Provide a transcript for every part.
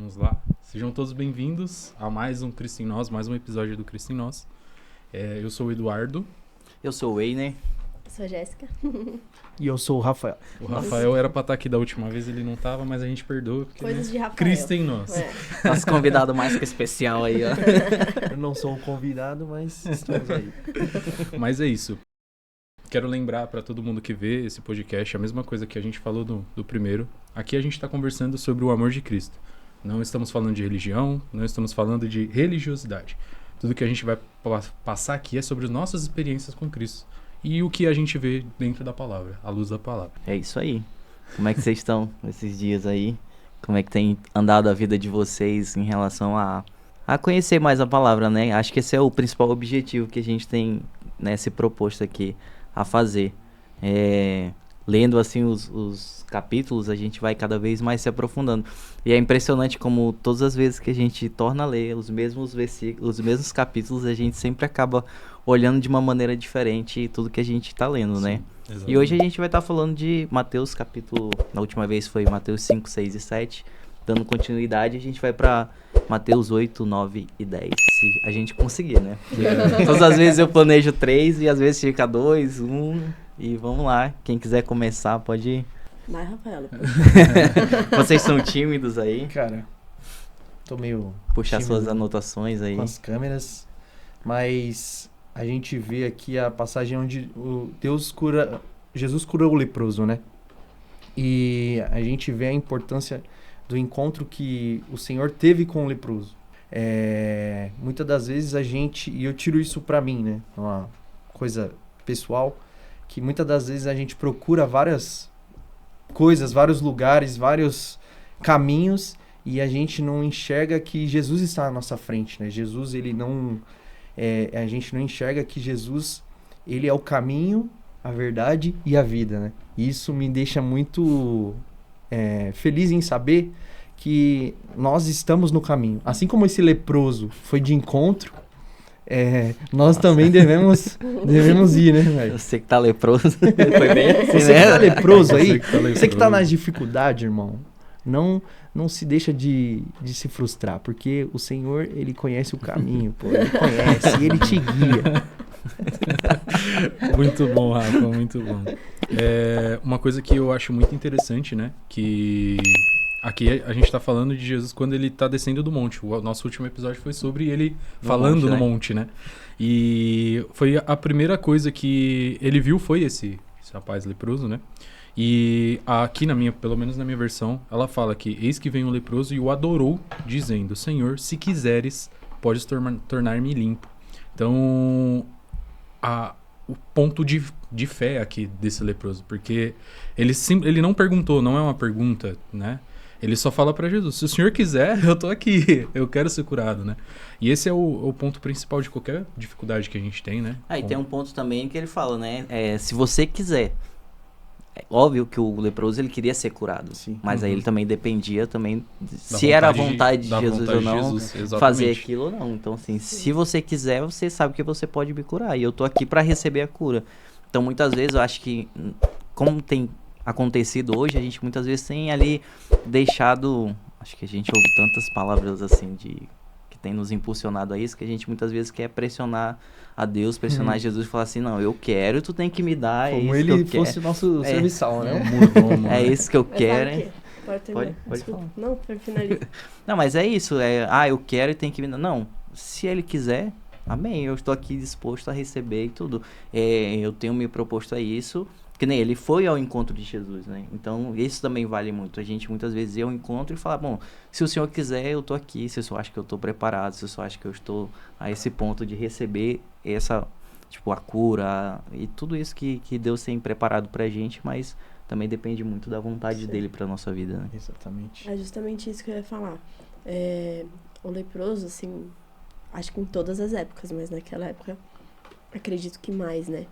Vamos lá. Sejam todos bem-vindos a mais um Cristo em Nós, mais um episódio do Cristo em Nós. Eu sou o Eduardo. Eu sou o Weiner. Eu sou a Jéssica. E eu sou o Rafael. O Rafael era pra estar aqui da última vez, ele não tava, mas a gente perdoa. Porque, Coisas de Rafael. Cristo em Nós. Nosso convidado mais que especial aí, ó. Eu não sou um convidado, mas estamos aí. Mas é isso. Quero lembrar pra todo mundo que vê esse podcast a mesma coisa que a gente falou do primeiro. Aqui a gente tá conversando sobre o amor de Cristo. Não estamos falando de religião, não estamos falando de religiosidade. Tudo que a gente vai passar aqui é sobre as nossas experiências com Cristo. E o que a gente vê dentro da palavra, à luz da palavra. É isso aí. Como é que vocês estão esses dias aí? Como é que tem andado a vida de vocês em relação a conhecer mais a palavra, né? Acho que esse é o principal objetivo que a gente tem, né, se proposto aqui a fazer. Lendo assim os capítulos, a gente vai cada vez mais se aprofundando. E é impressionante como todas as vezes que a gente torna a ler os mesmos versículos, os mesmos capítulos, a gente sempre acaba olhando de uma maneira diferente tudo que a gente está lendo, Sim, né? exatamente. E hoje a gente vai estar falando de Mateus capítulo, na última vez foi Mateus 5, 6 e 7. Dando continuidade, a gente vai para Mateus 8, 9 e 10, se a gente conseguir, né? Todas as vezes eu planejo 3 e às vezes fica 2, 1 e vamos lá. Quem quiser começar pode ir. Vai, Rafael. Vocês são tímidos aí? Cara, tô meio Puxar tímido suas anotações aí. com as câmeras, mas a gente vê aqui a passagem onde Jesus cura o leproso, né? E a gente vê a importância do encontro que o Senhor teve com o leproso. Muitas das vezes e eu tiro isso pra mim, né? É uma coisa pessoal, que muitas das vezes a gente procura várias coisas, vários lugares, vários caminhos, e a gente não enxerga que Jesus está à nossa frente, né? Jesus, ele não... a gente não enxerga que Jesus, ele é o caminho, a verdade e a vida, né? E isso me deixa muito feliz em saber que nós estamos no caminho. Assim como esse leproso foi de encontro, nós também devemos ir, né, velho? Você que tá leproso. Foi bem assim, Você que tá leproso aí, Você que tá leproso. você que tá nas dificuldades, irmão, não se deixa de se frustrar, porque o Senhor, ele conhece o caminho, pô, ele conhece, e ele te guia. Muito bom, Rafa, muito bom. Uma coisa que eu acho muito interessante, né? Que aqui a gente tá falando de Jesus quando ele tá descendo do monte. O nosso último episódio foi sobre ele falando no monte, né? E foi a primeira coisa que ele viu foi esse rapaz leproso, né? E aqui pelo menos na minha versão, ela fala que eis que vem um leproso e o adorou, dizendo: Senhor, se quiseres, podes tornar-me limpo. Então, o ponto de fé aqui desse leproso, porque ele não perguntou, não é uma pergunta, né? Ele só fala pra Jesus: se o Senhor quiser, eu tô aqui, eu quero ser curado, né? E esse é o ponto principal de qualquer dificuldade que a gente tem, né? Aí tem um ponto também que ele fala, né? Se você quiser. É óbvio que o leproso ele queria ser curado. Sim. Mas aí ele também dependia também Da se era a vontade vontade de da Jesus vontade ou de não Jesus, exatamente. fazer aquilo ou não. Então assim, se você quiser, você sabe que você pode me curar. E eu tô aqui para receber a cura. Então muitas vezes eu acho que, como tem acontecido hoje, a gente muitas vezes tem ali deixado... Acho que a gente ouve tantas palavras assim que tem nos impulsionado a isso, que a gente muitas vezes quer pressionar a Deus, pressionar Jesus e falar assim: não, eu quero e tu tem que me dar, Como é isso que ele eu quero. fosse nosso serviçal, né? É isso que eu Mas quero. sabe o quê? Pode terminar. Pode Desculpa. falar. Não, finaliza. Não, mas é isso. Eu quero e tem que me dar. Não, se ele quiser, amém. Eu estou aqui disposto a receber e tudo. Eu tenho me proposto a isso. Que nem ele foi ao encontro de Jesus, né? Então, isso também vale muito. A gente muitas vezes ir ao encontro e falar: bom, se o Senhor quiser, eu tô aqui. Se o Senhor acha que eu tô preparado, se o Senhor acha que eu estou a esse ponto de receber essa, a cura e tudo isso que Deus tem preparado pra gente, mas também depende muito da vontade dele pra nossa vida, né? Exatamente. É justamente isso que eu ia falar. O leproso, assim, acho que em todas as épocas, mas naquela época, acredito que mais, né?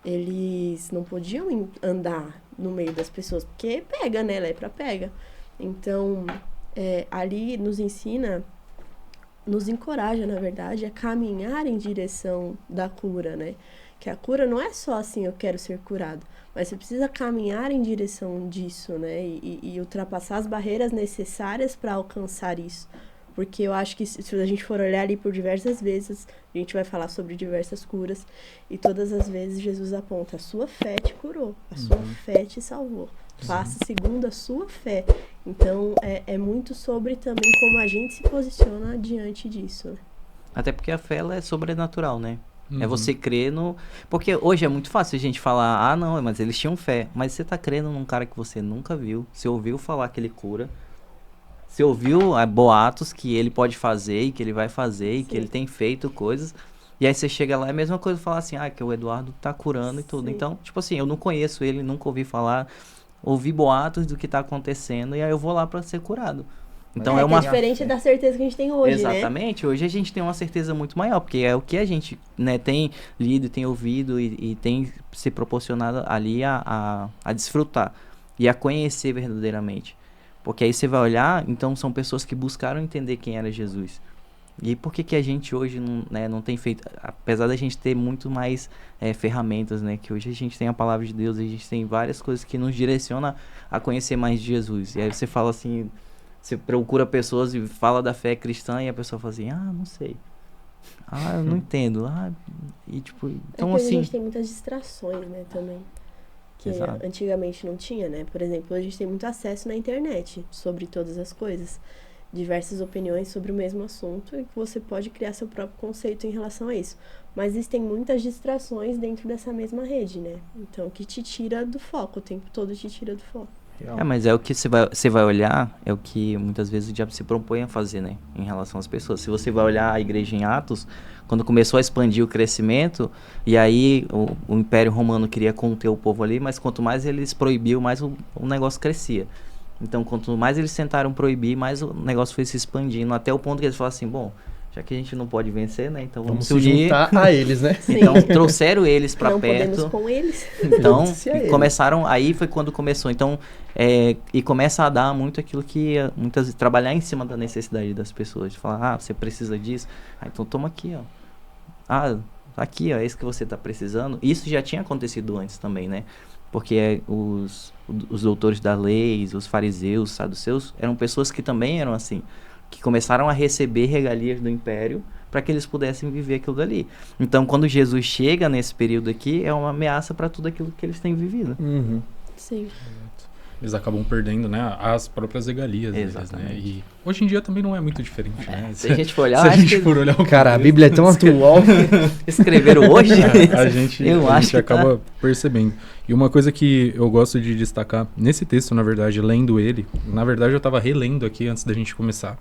Eles não podiam andar no meio das pessoas, porque pega, né? Lepra pega. Então, ali nos ensina nos encoraja, na verdade, a caminhar em direção da cura, né? Que a cura não é só assim, eu quero ser curado, mas você precisa caminhar em direção disso, né? E ultrapassar as barreiras necessárias para alcançar isso. Porque eu acho que se a gente for olhar ali por diversas vezes, a gente vai falar sobre diversas curas, e todas as vezes Jesus aponta: a sua fé te curou, a sua fé te salvou. Faça segundo a sua fé. Então, é muito sobre também como a gente se posiciona diante disso, né? Até porque a fé, ela é sobrenatural, né? É Uhum. você crer no... Porque hoje é muito fácil a gente falar, ah, não, mas eles tinham fé. Mas você tá crendo num cara que você nunca viu, você ouviu falar que ele cura, você ouviu boatos que ele pode fazer e que ele vai fazer e que Sim. ele tem feito coisas. E aí você chega lá, é a mesma coisa falar assim, ah, que o Eduardo tá curando e tudo. Sim. Então, tipo assim, eu não conheço ele, nunca ouvi falar, ouvi boatos do que tá acontecendo e aí eu vou lá pra ser curado. Então é que uma... é diferente da certeza que a gente tem hoje, né? Exatamente, hoje a gente tem uma certeza muito maior, porque é o que a gente, né, tem lido, tem ouvido e tem se proporcionado ali a desfrutar e a conhecer verdadeiramente. Porque aí você vai olhar, então são pessoas que buscaram entender quem era Jesus. E por que a gente hoje não, né, não tem feito, apesar da gente ter muito mais ferramentas, né, que hoje a gente tem a palavra de Deus, a gente tem várias coisas que nos direcionam a conhecer mais de Jesus. E aí você fala assim... Você procura pessoas e fala da fé cristã e a pessoa fala assim, ah, não sei. Ah, eu não entendo. Ah, e tipo, então que hoje assim... a gente tem muitas distrações, né, também. Que Exato. antigamente não tinha, né? Por exemplo, hoje a gente tem muito acesso na internet sobre todas as coisas. Diversas opiniões sobre o mesmo assunto e que você pode criar seu próprio conceito em relação a isso. Mas existem muitas distrações dentro dessa mesma rede, né? Então, que te tira do foco, o tempo todo te tira do foco. Mas é o que você vai olhar, é o que muitas vezes o diabo se propõe a fazer, né? Em relação às pessoas. Se você vai olhar a igreja em Atos, quando começou a expandir o crescimento, e aí o Império Romano queria conter o povo ali, mas quanto mais eles proibiam, mais o negócio crescia. Então, quanto mais eles tentaram proibir, mais o negócio foi se expandindo, até o ponto que eles falaram assim, bom, já que a gente não pode vencer, né? Então vamos se unir. juntar a eles, né? Então trouxeram eles pra não perto. podemos com eles. Então, Se a e eles. começaram, aí foi quando começou. Então, e começa a dar muito aquilo que muitas vezes trabalhar em cima da necessidade das pessoas, de falar, ah, você precisa disso. Ah, então toma aqui, ó. Ah, aqui, ó, é isso que você tá precisando. Isso já tinha acontecido antes também, né? Porque os doutores da lei, os fariseus, os saduceus, eram pessoas que também eram assim, que começaram a receber regalias do império para que eles pudessem viver aquilo dali. Então, quando Jesus chega nesse período aqui, é uma ameaça para tudo aquilo que eles têm vivido. Uhum. Sim. Eles acabam perdendo, né, as próprias regalias deles, né? Exatamente. E hoje em dia também não é muito diferente, né? Se a gente for olhar, Se a acho gente que for olhar o Cara, a contexto, Bíblia é tão atual. escreveram hoje. a gente, Eu a acho gente que acaba percebendo. E uma coisa que eu gosto de destacar nesse texto, na verdade, lendo ele, na verdade eu estava relendo aqui antes da gente começar.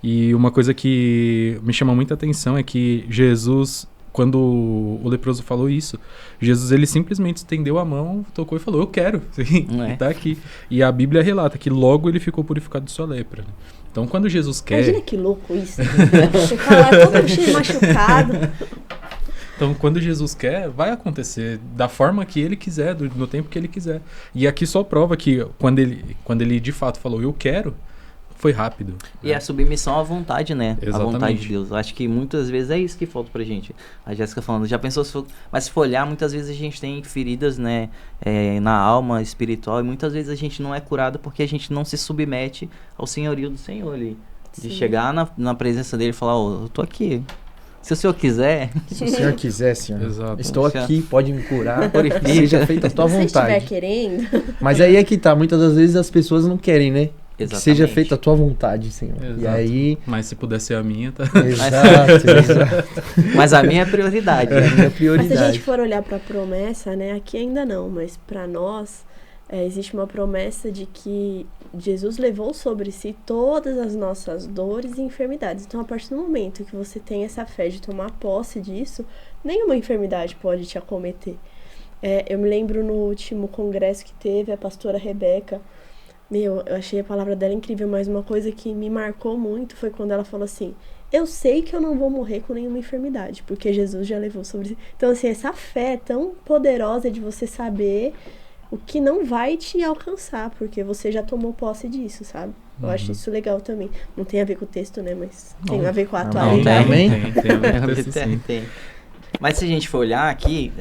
E uma coisa que me chama muita atenção é que Jesus, quando o leproso falou isso, Jesus ele simplesmente estendeu a mão, tocou e falou, eu quero, e tá aqui. E a Bíblia relata que logo ele ficou purificado de sua lepra. Né? Então quando Jesus quer... Imagina que louco isso. Você tá lá todo cheio machucado. Então, quando Jesus quer, vai acontecer da forma que ele quiser, no tempo que ele quiser. E aqui só prova que quando ele de fato falou, eu quero, foi rápido. E a submissão à vontade, né? Exatamente. À vontade de Deus. Eu acho que muitas vezes é isso que falta pra gente. A Jéssica falando, já pensou se for... Mas se for olhar, muitas vezes a gente tem feridas, né? Na alma espiritual. E muitas vezes a gente não é curado porque a gente não se submete ao senhorio do Senhor ali. De Sim. chegar na presença dele e falar, eu tô aqui. Se o Senhor quiser... Se o Senhor quiser, Senhor, Exato. estou aqui, pode me curar, Purifica. seja feita a tua Se você estiver vontade. querendo, Mas aí é que tá, muitas das vezes as pessoas não querem, né? Que Exatamente. seja feita a tua vontade, Senhor. Exato. E aí... Mas se puder ser a minha, tá? Exato. Mas a minha é prioridade. É a minha mas se a prioridade. gente for olhar para a promessa, né, aqui ainda não, mas para nós existe uma promessa de que Jesus levou sobre si todas as nossas dores e enfermidades. Então, a partir do momento que você tem essa fé de tomar posse disso, nenhuma enfermidade pode te acometer. Eu me lembro no último congresso que teve, a pastora Rebeca, eu achei a palavra dela incrível, mas uma coisa que me marcou muito foi quando ela falou assim, eu sei que eu não vou morrer com nenhuma enfermidade, porque Jesus já levou sobre si. Então, assim, essa fé é tão poderosa de você saber o que não vai te alcançar, porque você já tomou posse disso, sabe? Eu acho isso legal também. Não tem a ver com o texto, né? Mas tem Não. a ver com a Não, atualidade. Tem a ver com isso, sim. Tem. Mas se a gente for olhar aqui,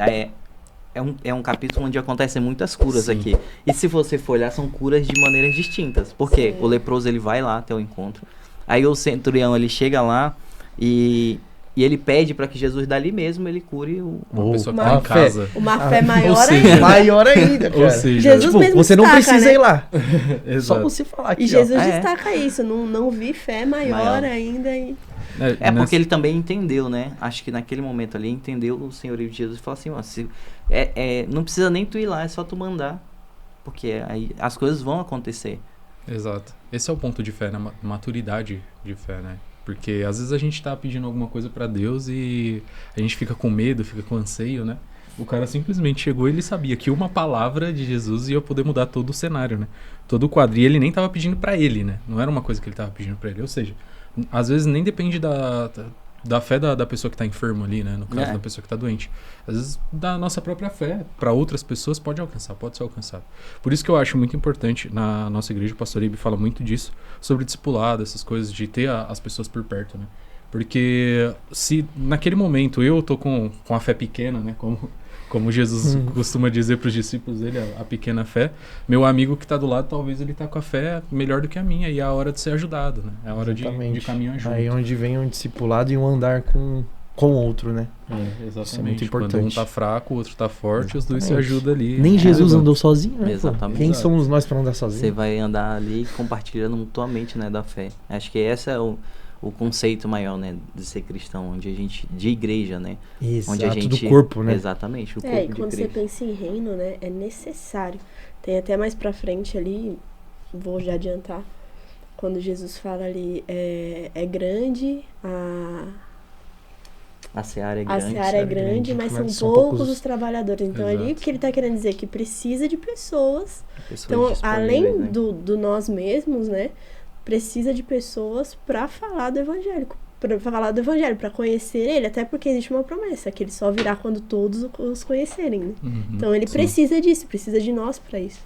é um capítulo onde acontecem muitas curas Sim. aqui. E se você for olhar, são curas de maneiras distintas. Porque Sim. o leproso, ele vai lá até o encontro. Aí o centurião, ele chega lá e ele pede para que Jesus dali mesmo ele cure Uma pessoa que Uma tá em fé. casa. Uma fé maior ou seja, ainda. Maior ainda, cara. Ou seja, Jesus Tipo, mesmo você não destaca, precisa né? ir lá. Só exato. você falar aqui, E Jesus É. destaca isso. Não vi fé maior ainda. E... É porque ele também entendeu, né? Acho que naquele momento ali, entendeu o senhorio de Jesus e falou assim, ó, não precisa nem tu ir lá, é só tu mandar. Porque aí as coisas vão acontecer. Exato. Esse é o ponto de fé, né? Maturidade de fé, né? Porque às vezes a gente tá pedindo alguma coisa pra Deus e a gente fica com medo, fica com anseio, né? O cara simplesmente chegou e ele sabia que uma palavra de Jesus ia poder mudar todo o cenário, né? Todo o quadro. E ele nem tava pedindo pra ele, né? Não era uma coisa que ele tava pedindo pra ele. Ou seja, às vezes nem depende da fé da pessoa que tá enferma ali, né? No caso da pessoa que tá doente. Às vezes da nossa própria fé pra outras pessoas pode ser alcançado. Por isso que eu acho muito importante, na nossa igreja, o pastor Ibe fala muito disso, sobre discipulado, essas coisas, de ter as pessoas por perto, né? Porque se naquele momento eu tô com a fé pequena, né? Como Jesus costuma dizer para os discípulos dele, a pequena fé, meu amigo que tá do lado, talvez ele tá com a fé melhor do que a minha, e é a hora de ser ajudado, né? É a hora de caminhar junto. Aí onde vem um discipulado e um andar com outro, né? Exatamente. Isso é muito Quando importante. um tá fraco, o outro tá forte, os dois se Exatamente. ajudam ali. Nem Jesus levanta. andou sozinho, né? pô? Exatamente. Quem Exato. somos nós pra andar Você sozinho? vai andar ali compartilhando mutuamente, né, da fé. Acho que esse é o conceito maior, né, de ser cristão, onde a gente, de igreja, né? Exato, Onde a gente, do corpo, né? Exatamente, o corpo e de quando você Cristo. pensa em reino, né? É necessário. Tem até mais pra frente ali, vou já adiantar, quando Jesus fala ali, é grande, A seara é a grande. seara é grande, mas são poucos os trabalhadores. Então ali o Exato. que ele tá querendo dizer é que precisa de pessoas. pessoas Então, disponíveis, além né? do nós mesmos, né? Precisa de pessoas pra falar do evangelho. Pra conhecer ele, até porque existe uma promessa, que ele só virá quando todos os conhecerem, né? Então ele sim. precisa disso, precisa de nós pra isso.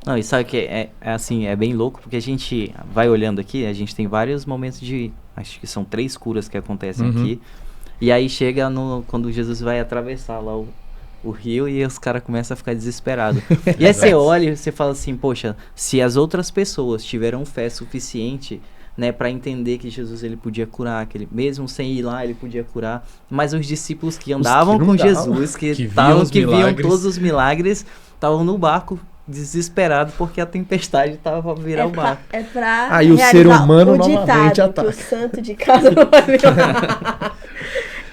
Não, e sabe que é assim, é bem louco, porque a gente vai olhando aqui, a gente tem vários momentos acho que são 3 curas que acontecem aqui, e aí chega quando Jesus vai atravessar lá o rio e os caras começam a ficar desesperados. E aí você olha e você fala assim, poxa, se as outras pessoas tiveram fé suficiente, né, para entender que Jesus ele podia curar, que ele, mesmo sem ir lá ele podia curar, mas os discípulos que andavam não com davam, Jesus, que viam os viam milagres. todos os milagres, estavam no barco desesperado porque a tempestade estava pra virar o barco. É pra Aí o realizar ser humano o novamente ditado, que ataca. o santo de casa não vai virar.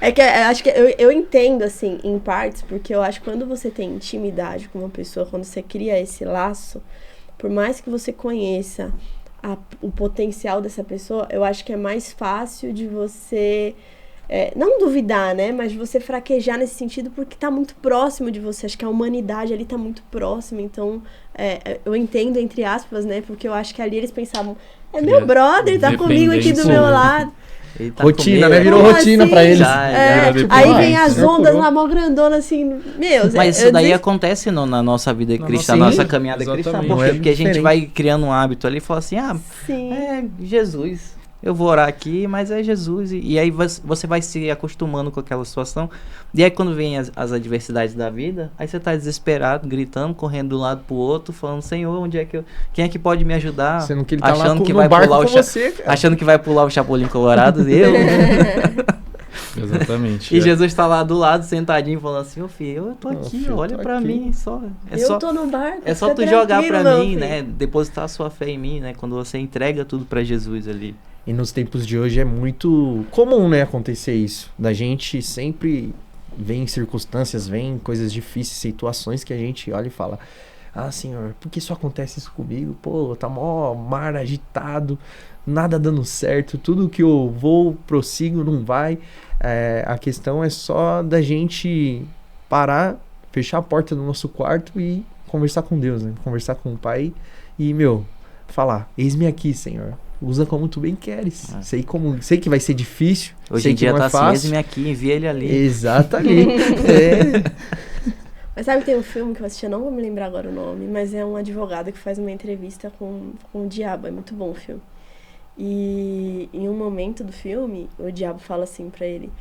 É que eu acho que eu entendo, assim, em partes, porque eu acho que quando você tem intimidade com uma pessoa, quando você cria esse laço, por mais que você conheça o potencial dessa pessoa, eu acho que é mais fácil de você, não duvidar, né, mas de você fraquejar nesse sentido, porque tá muito próximo de você. Acho que a humanidade ali tá muito próxima, então eu entendo, entre aspas, né, porque eu acho que ali eles pensavam, meu brother, tá comigo aqui do meu lado. Ele tá Rotina, comigo, né? Virou Como rotina assim? pra eles. Já vira Aí depois. vem as Já ondas curou. lá, mó grandona, assim, Mas isso daí acontece na nossa vida Na cristã, nossa- na nossa Sim, caminhada cristã. exatamente. Por Não quê? é Porque a gente diferente. vai criando um hábito ali e fala assim, Sim. Jesus, eu vou orar aqui, mas é Jesus. E aí você vai se acostumando com aquela situação. E aí quando vem as adversidades da vida, aí você tá desesperado, gritando, correndo de um lado pro outro, falando, Senhor, quem é que pode me ajudar? Sendo que ele tá lá Achando que no vai barco pular com o você, cara. Achando que vai pular o Chapolin Colorado, eu. Exatamente. E Jesus tá lá do lado, sentadinho, falando assim, ô filho, eu tô aqui, filho, olha tô pra aqui. mim, só. Eu tô no barco. É só fica tu jogar tranquilo, pra meu mim, filho. né? Depositar a sua fé em mim, né? Quando você entrega tudo pra Jesus ali. E nos tempos de hoje é muito comum, né, acontecer isso. Da gente sempre vem circunstâncias, vem coisas difíceis, situações que a gente olha e fala, Senhor, por que só acontece isso comigo? Pô, tá mó mar agitado, nada dando certo, tudo que eu vou, prossigo, não vai. A questão é só da gente parar, fechar a porta do nosso quarto e conversar com Deus, né? Conversar com o Pai e, falar, eis-me aqui, Senhor. Usa como tu bem queres. Sei que vai ser difícil. Hoje sei em dia que não tá é assim, fácil. eis-me aqui, envia ele ali. Exatamente. Mas Sabe, tem um filme que eu assisti, eu não vou me lembrar agora o nome, mas é um advogado que faz uma entrevista com o diabo. É muito bom o filme. E em um momento do filme, o diabo fala assim pra ele,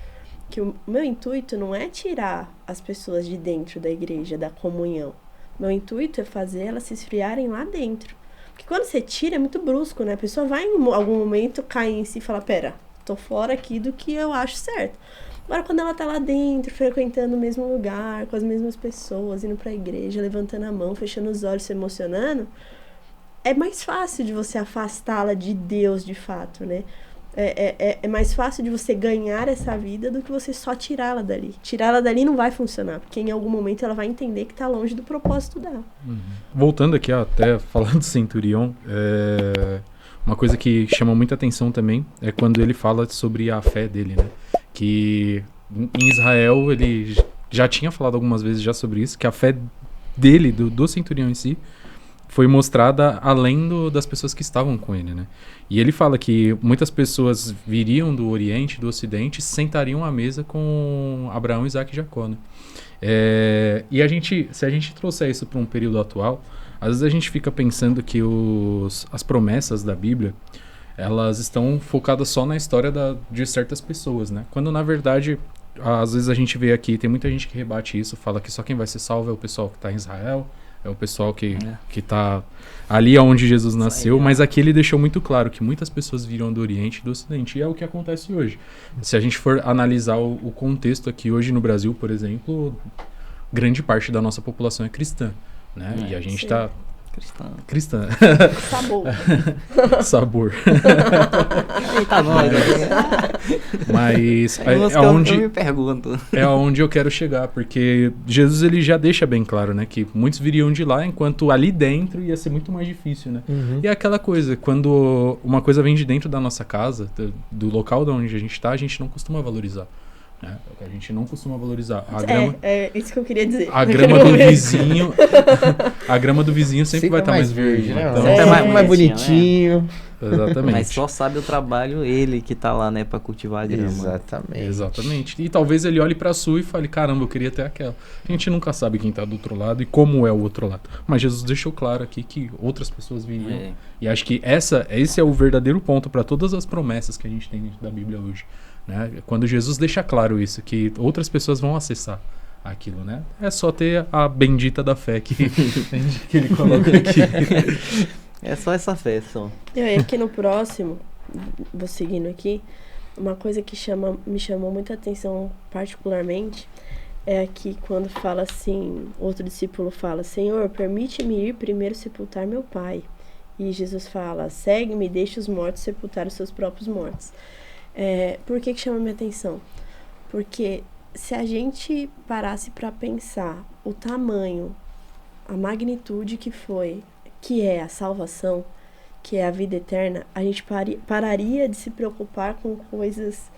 que o meu intuito não é tirar as pessoas de dentro da igreja, da comunhão. Meu intuito é fazer elas se esfriarem lá dentro. Porque quando você tira é muito brusco, né? A pessoa vai em algum momento cair em si e falar, pera, tô fora aqui do que eu acho certo. Agora quando ela tá lá dentro, frequentando o mesmo lugar, com as mesmas pessoas, indo pra igreja, levantando a mão, fechando os olhos, se emocionando, é mais fácil de você afastá-la de Deus de fato, né? É mais fácil de você ganhar essa vida do que você só tirá-la dali. Tirá-la dali não vai funcionar, porque em algum momento ela vai entender que tá longe do propósito dela. Voltando aqui, até falando do centurião, uma coisa que chama muita atenção também é quando ele fala sobre a fé dele, né? Que em Israel ele já tinha falado algumas vezes já sobre isso, que a fé dele, do centurião em si, foi mostrada além das pessoas que estavam com ele, né? E ele fala que muitas pessoas viriam do Oriente, do Ocidente, e sentariam à mesa com Abraão, Isaac e Jacó, né? E se a gente trouxer isso para um período atual, às vezes a gente fica pensando que as promessas da Bíblia, elas estão focadas só na história de certas pessoas, né? Quando, na verdade, às vezes a gente vê aqui, tem muita gente que rebate isso, fala que só quem vai ser salvo é o pessoal que está em Israel, é o pessoal que tá ali onde Jesus nasceu, mas aqui ele deixou muito claro que muitas pessoas viram do Oriente e do Ocidente, e é o que acontece hoje. Se a gente for analisar o contexto aqui hoje no Brasil, por exemplo, grande parte da nossa população é cristã, né? E a gente tá... Cristã. Sabor. Sabor. Eita, nós. Mas eu me pergunto. É onde eu quero chegar, porque Jesus ele já deixa bem claro, né, que muitos viriam de lá, enquanto ali dentro ia ser muito mais difícil, né? E é aquela coisa, quando uma coisa vem de dentro da nossa casa, do local de onde a gente tá, a gente não costuma valorizar. A gente não costuma valorizar. É isso que eu queria dizer. A grama do vizinho. A grama do vizinho sempre vai estar mais verde, né? Então, sempre mais bonitinho. Né? Exatamente. Mas só sabe o trabalho ele que tá lá, né, pra cultivar a grama. Exatamente. E talvez ele olhe pra sua e fale, caramba, eu queria ter aquela. A gente nunca sabe quem tá do outro lado e como é o outro lado. Mas Jesus deixou claro aqui que outras pessoas viriam. E acho que esse é o verdadeiro ponto para todas as promessas que a gente tem dentro da Bíblia hoje. Né? Quando Jesus deixa claro isso, que outras pessoas vão acessar aquilo, né? É só ter a bendita da fé que ele coloca aqui. É só essa fé, só. E aqui no próximo, vou seguindo aqui, uma coisa que me chamou muita atenção particularmente é aqui quando fala assim, outro discípulo fala, Senhor, permite-me ir primeiro sepultar meu pai. E Jesus fala, segue-me e deixa os mortos sepultar os seus próprios mortos. Por que chama minha atenção? Porque se a gente parasse para pensar o tamanho, a magnitude que é a salvação, que é a vida eterna, a gente pararia de se preocupar com coisas...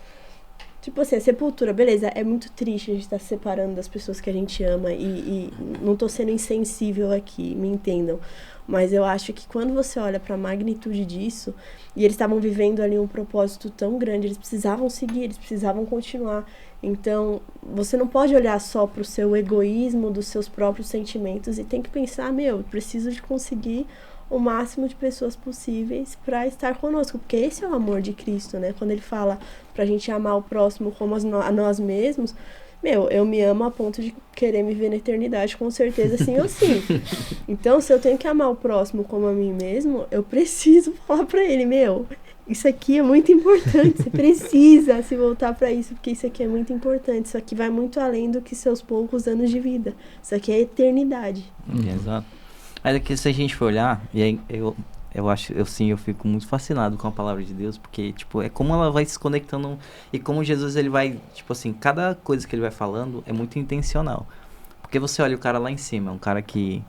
Tipo assim, a sepultura, beleza, é muito triste a gente estar se separando das pessoas que a gente ama e não tô sendo insensível aqui, me entendam. Mas eu acho que quando você olha para a magnitude disso, e eles estavam vivendo ali um propósito tão grande, eles precisavam seguir, eles precisavam continuar. Então, você não pode olhar só para o seu egoísmo, dos seus próprios sentimentos, e tem que pensar, preciso de conseguir o máximo de pessoas possíveis para estar conosco, porque esse é o amor de Cristo, né? Quando ele fala pra gente amar o próximo como a nós mesmos, eu me amo a ponto de querer me ver na eternidade, com certeza, sim ou sim. Então, se eu tenho que amar o próximo como a mim mesmo, eu preciso falar pra ele, isso aqui é muito importante, você precisa se voltar pra isso, porque isso aqui é muito importante, isso aqui vai muito além do que seus poucos anos de vida, isso aqui é eternidade. Exato. Mas aqui, se a gente for olhar, e aí eu fico muito fascinado com a palavra de Deus, porque, tipo, é como ela vai se conectando, e como Jesus, ele vai, tipo assim, cada coisa que ele vai falando é muito intencional. Porque você olha o cara lá em cima, um cara que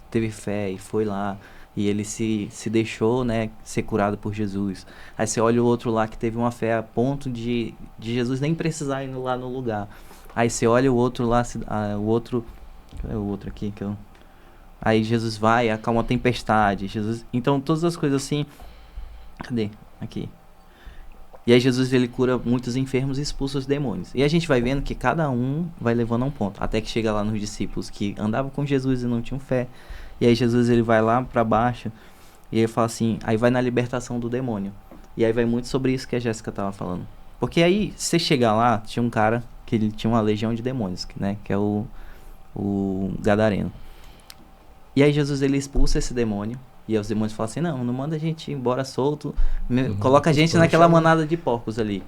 teve fé e foi lá, e ele se deixou, né, ser curado por Jesus. Aí você olha o outro lá que teve uma fé a ponto de Jesus nem precisar ir lá no lugar. Aí você olha o outro lá, o outro aqui, que eu... Aí Jesus vai, acalma a tempestade. Então, todas as coisas assim... Cadê? Aqui. E aí Jesus, ele cura muitos enfermos e expulsa os demônios. E a gente vai vendo que cada um vai levando a um ponto. Até que chega lá nos discípulos que andavam com Jesus e não tinham fé. E aí Jesus, ele vai lá pra baixo e ele fala assim, aí vai na libertação do demônio. E aí vai muito sobre isso que a Jéssica tava falando. Porque aí, você chegar lá, tinha um cara que ele tinha uma legião de demônios, né? Que é o Gadareno. E aí Jesus, ele expulsa esse demônio. E aí os demônios falam assim, não manda a gente embora solto. Coloca a gente naquela manada de porcos ali.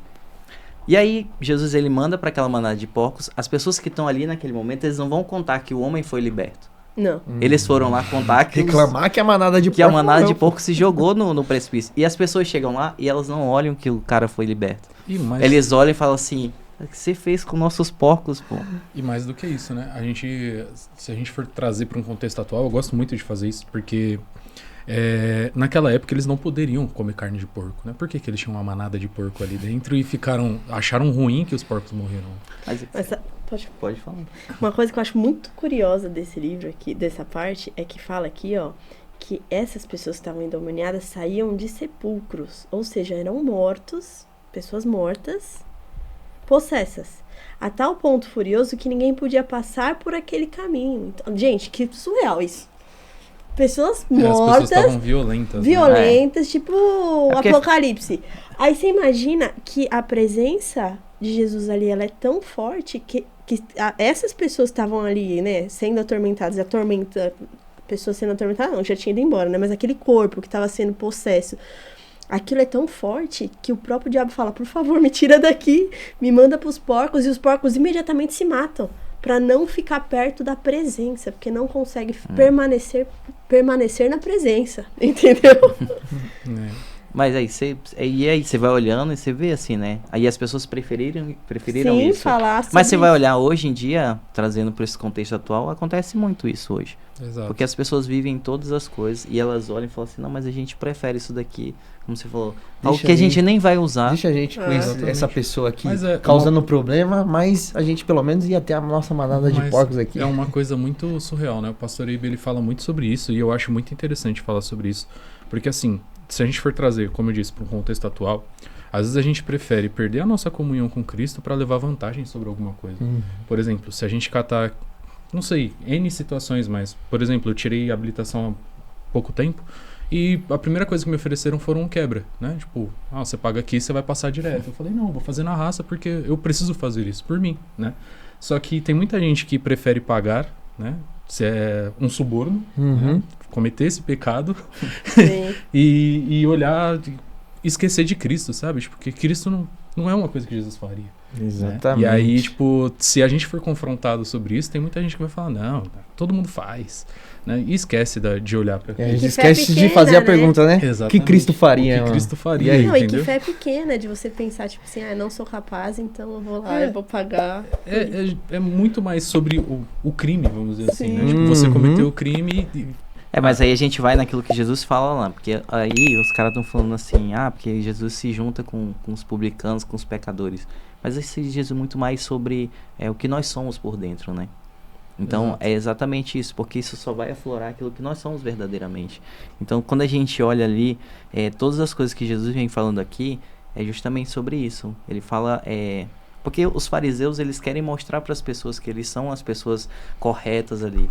E aí Jesus, ele manda para aquela manada de porcos. As pessoas que estão ali naquele momento, eles não vão contar que o homem foi liberto. Não. Eles foram lá contar que Reclamar que a manada de que a manada de porcos se jogou no precipício. E as pessoas chegam lá e elas não olham que o cara foi liberto. Eles olham e falam assim, o que você fez com nossos porcos, pô? E mais do que isso, né? Se a gente for trazer para um contexto atual, eu gosto muito de fazer isso, porque naquela época eles não poderiam comer carne de porco, né? Por que eles tinham uma manada de porco ali dentro e acharam ruim que os porcos morreram? Mas Pode falar. uma coisa que eu acho muito curiosa desse livro aqui, dessa parte, é que fala aqui, ó, que essas pessoas que estavam endemoniadas saíam de sepulcros, ou seja, eram mortos, pessoas mortas, possessas. A tal ponto furioso que ninguém podia passar por aquele caminho. Então, gente, que surreal isso. Pessoas mortas. As pessoas estavam violentas. Violentas, tipo porque... Apocalipse. Aí você imagina que a presença de Jesus ali, ela é tão forte que essas pessoas estavam ali, né, sendo atormentadas, pessoas sendo atormentadas, não, já tinha ido embora, né, mas aquele corpo que estava sendo possesso, aquilo é tão forte que o próprio diabo fala, por favor, me tira daqui, me manda pros porcos, e os porcos imediatamente se matam, para não ficar perto da presença, porque não consegue permanecer na presença, entendeu? Mas aí você vai olhando e você vê assim, né? Aí as pessoas preferiram Sim, isso. falar sobre Mas você vai olhar hoje em dia, trazendo para esse contexto atual, acontece muito isso hoje. Exato. Porque as pessoas vivem todas as coisas e elas olham e falam assim, não, mas a gente prefere isso daqui, como você falou, algo que a gente nem vai usar. Deixa a gente com essa pessoa aqui Mas causando problema, mas a gente pelo menos ia ter a nossa manada de porcos aqui. É uma coisa muito surreal, né? O pastor Ibe, ele fala muito sobre isso e eu acho muito interessante falar sobre isso. Porque assim, se a gente for trazer, como eu disse, para um contexto atual, às vezes a gente prefere perder a nossa comunhão com Cristo para levar vantagem sobre alguma coisa. Por exemplo, se a gente catar, não sei, N situações, mas, por exemplo, eu tirei a habilitação há pouco tempo e a primeira coisa que me ofereceram foram um quebra, né? Tipo, você paga aqui, você vai passar direto. Eu falei, não, vou fazer na raça porque eu preciso fazer isso por mim, né? Só que tem muita gente que prefere pagar, né? Se é um suborno, né? Cometer esse pecado e olhar, esquecer de Cristo, sabe? Porque Cristo não é uma coisa que Jesus faria. Exatamente. Né? E aí, tipo, se a gente for confrontado sobre isso, tem muita gente que vai falar, não, todo mundo faz, né? E esquece de olhar pra Cristo. A gente esquece de fazer a pergunta, né? Exatamente. O que Cristo faria? O que Cristo faria, Não, entendeu? e que fé pequena de você pensar, tipo assim, não sou capaz, então eu vou lá, eu vou pagar. É muito mais sobre o crime, vamos dizer assim, né? Sim. Tipo, você cometeu o crime Mas aí a gente vai naquilo que Jesus fala lá, porque aí os caras estão falando assim, porque Jesus se junta com os publicanos, com os pecadores. Mas esse Jesus é muito mais sobre o que nós somos por dentro, né? Então, Exato. é exatamente isso, porque isso só vai aflorar aquilo que nós somos verdadeiramente. Então, quando a gente olha ali, todas as coisas que Jesus vem falando aqui, é justamente sobre isso. Ele fala, porque os fariseus, eles querem mostrar para as pessoas que eles são as pessoas corretas ali.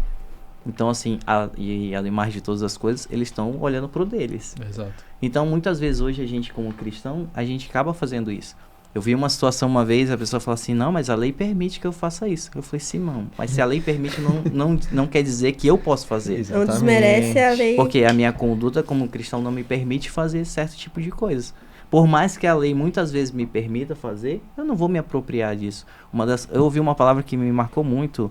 Então, assim, e além de todas as coisas, eles estão olhando pro deles. Exato. Então, muitas vezes, hoje, a gente, como cristão, a gente acaba fazendo isso. Eu vi uma situação uma vez, a pessoa falou assim, não, mas a lei permite que eu faça isso. Eu falei, sim, não, mas se a lei permite, não quer dizer que eu posso fazer. Não desmerece a lei. Porque a minha conduta como cristão não me permite fazer certo tipo de coisas. Por mais que a lei muitas vezes me permita fazer, eu não vou me apropriar disso. Eu ouvi uma palavra que me marcou muito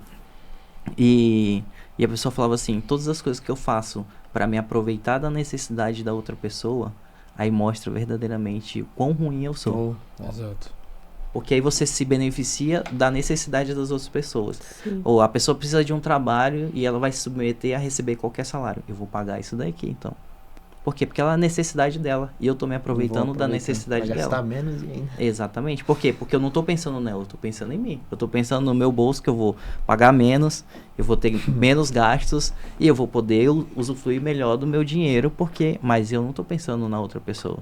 e a pessoa falava assim, todas as coisas que eu faço para me aproveitar da necessidade da outra pessoa, aí mostra verdadeiramente o quão ruim eu sou. Exato. Porque aí você se beneficia da necessidade das outras pessoas. Sim. Ou a pessoa precisa de um trabalho e ela vai se submeter a receber qualquer salário. Eu vou pagar isso daqui, então. Por quê? Porque ela é a necessidade dela. E eu tô me aproveitando da necessidade dela. Gastar menos e ainda. Exatamente. Por quê? Porque eu não tô pensando nela, eu tô pensando em mim. Eu tô pensando no meu bolso, que eu vou pagar menos, eu vou ter menos gastos e eu vou poder usufruir melhor do meu dinheiro, mas eu não tô pensando na outra pessoa.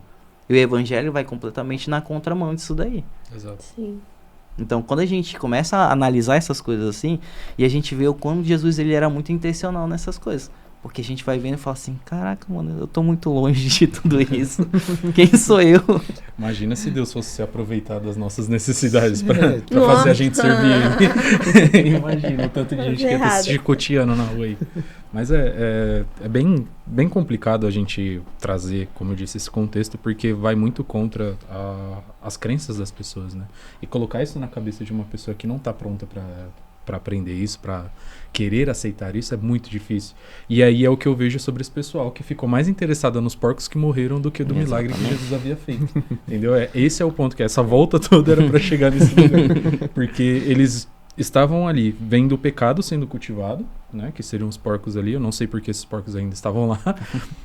E o evangelho vai completamente na contramão disso daí. Exato. Sim. Então, quando a gente começa a analisar essas coisas assim, e a gente vê o quanto Jesus ele era muito intencional nessas coisas. Porque a gente vai vendo e fala assim, caraca, mano, eu tô muito longe de tudo isso. Quem sou eu? Imagina se Deus fosse se aproveitar das nossas necessidades pra Nossa. fazer a gente servir ele. Imagina o tanto de gente que ia ter Errado. se chicoteando na rua aí. Mas é bem complicado a gente trazer, como eu disse, esse contexto, porque vai muito contra as crenças das pessoas, né? E colocar isso na cabeça de uma pessoa que não tá pronta pra aprender isso, pra querer aceitar isso, é muito difícil. E aí é o que eu vejo sobre esse pessoal, que ficou mais interessado nos porcos que morreram do que do milagre que Jesus havia feito. Entendeu? Esse é o ponto, que essa volta toda era pra chegar nesse lugar. Porque eles estavam ali vendo o pecado sendo cultivado, né? Que seriam os porcos ali. Eu não sei porque esses porcos ainda estavam lá.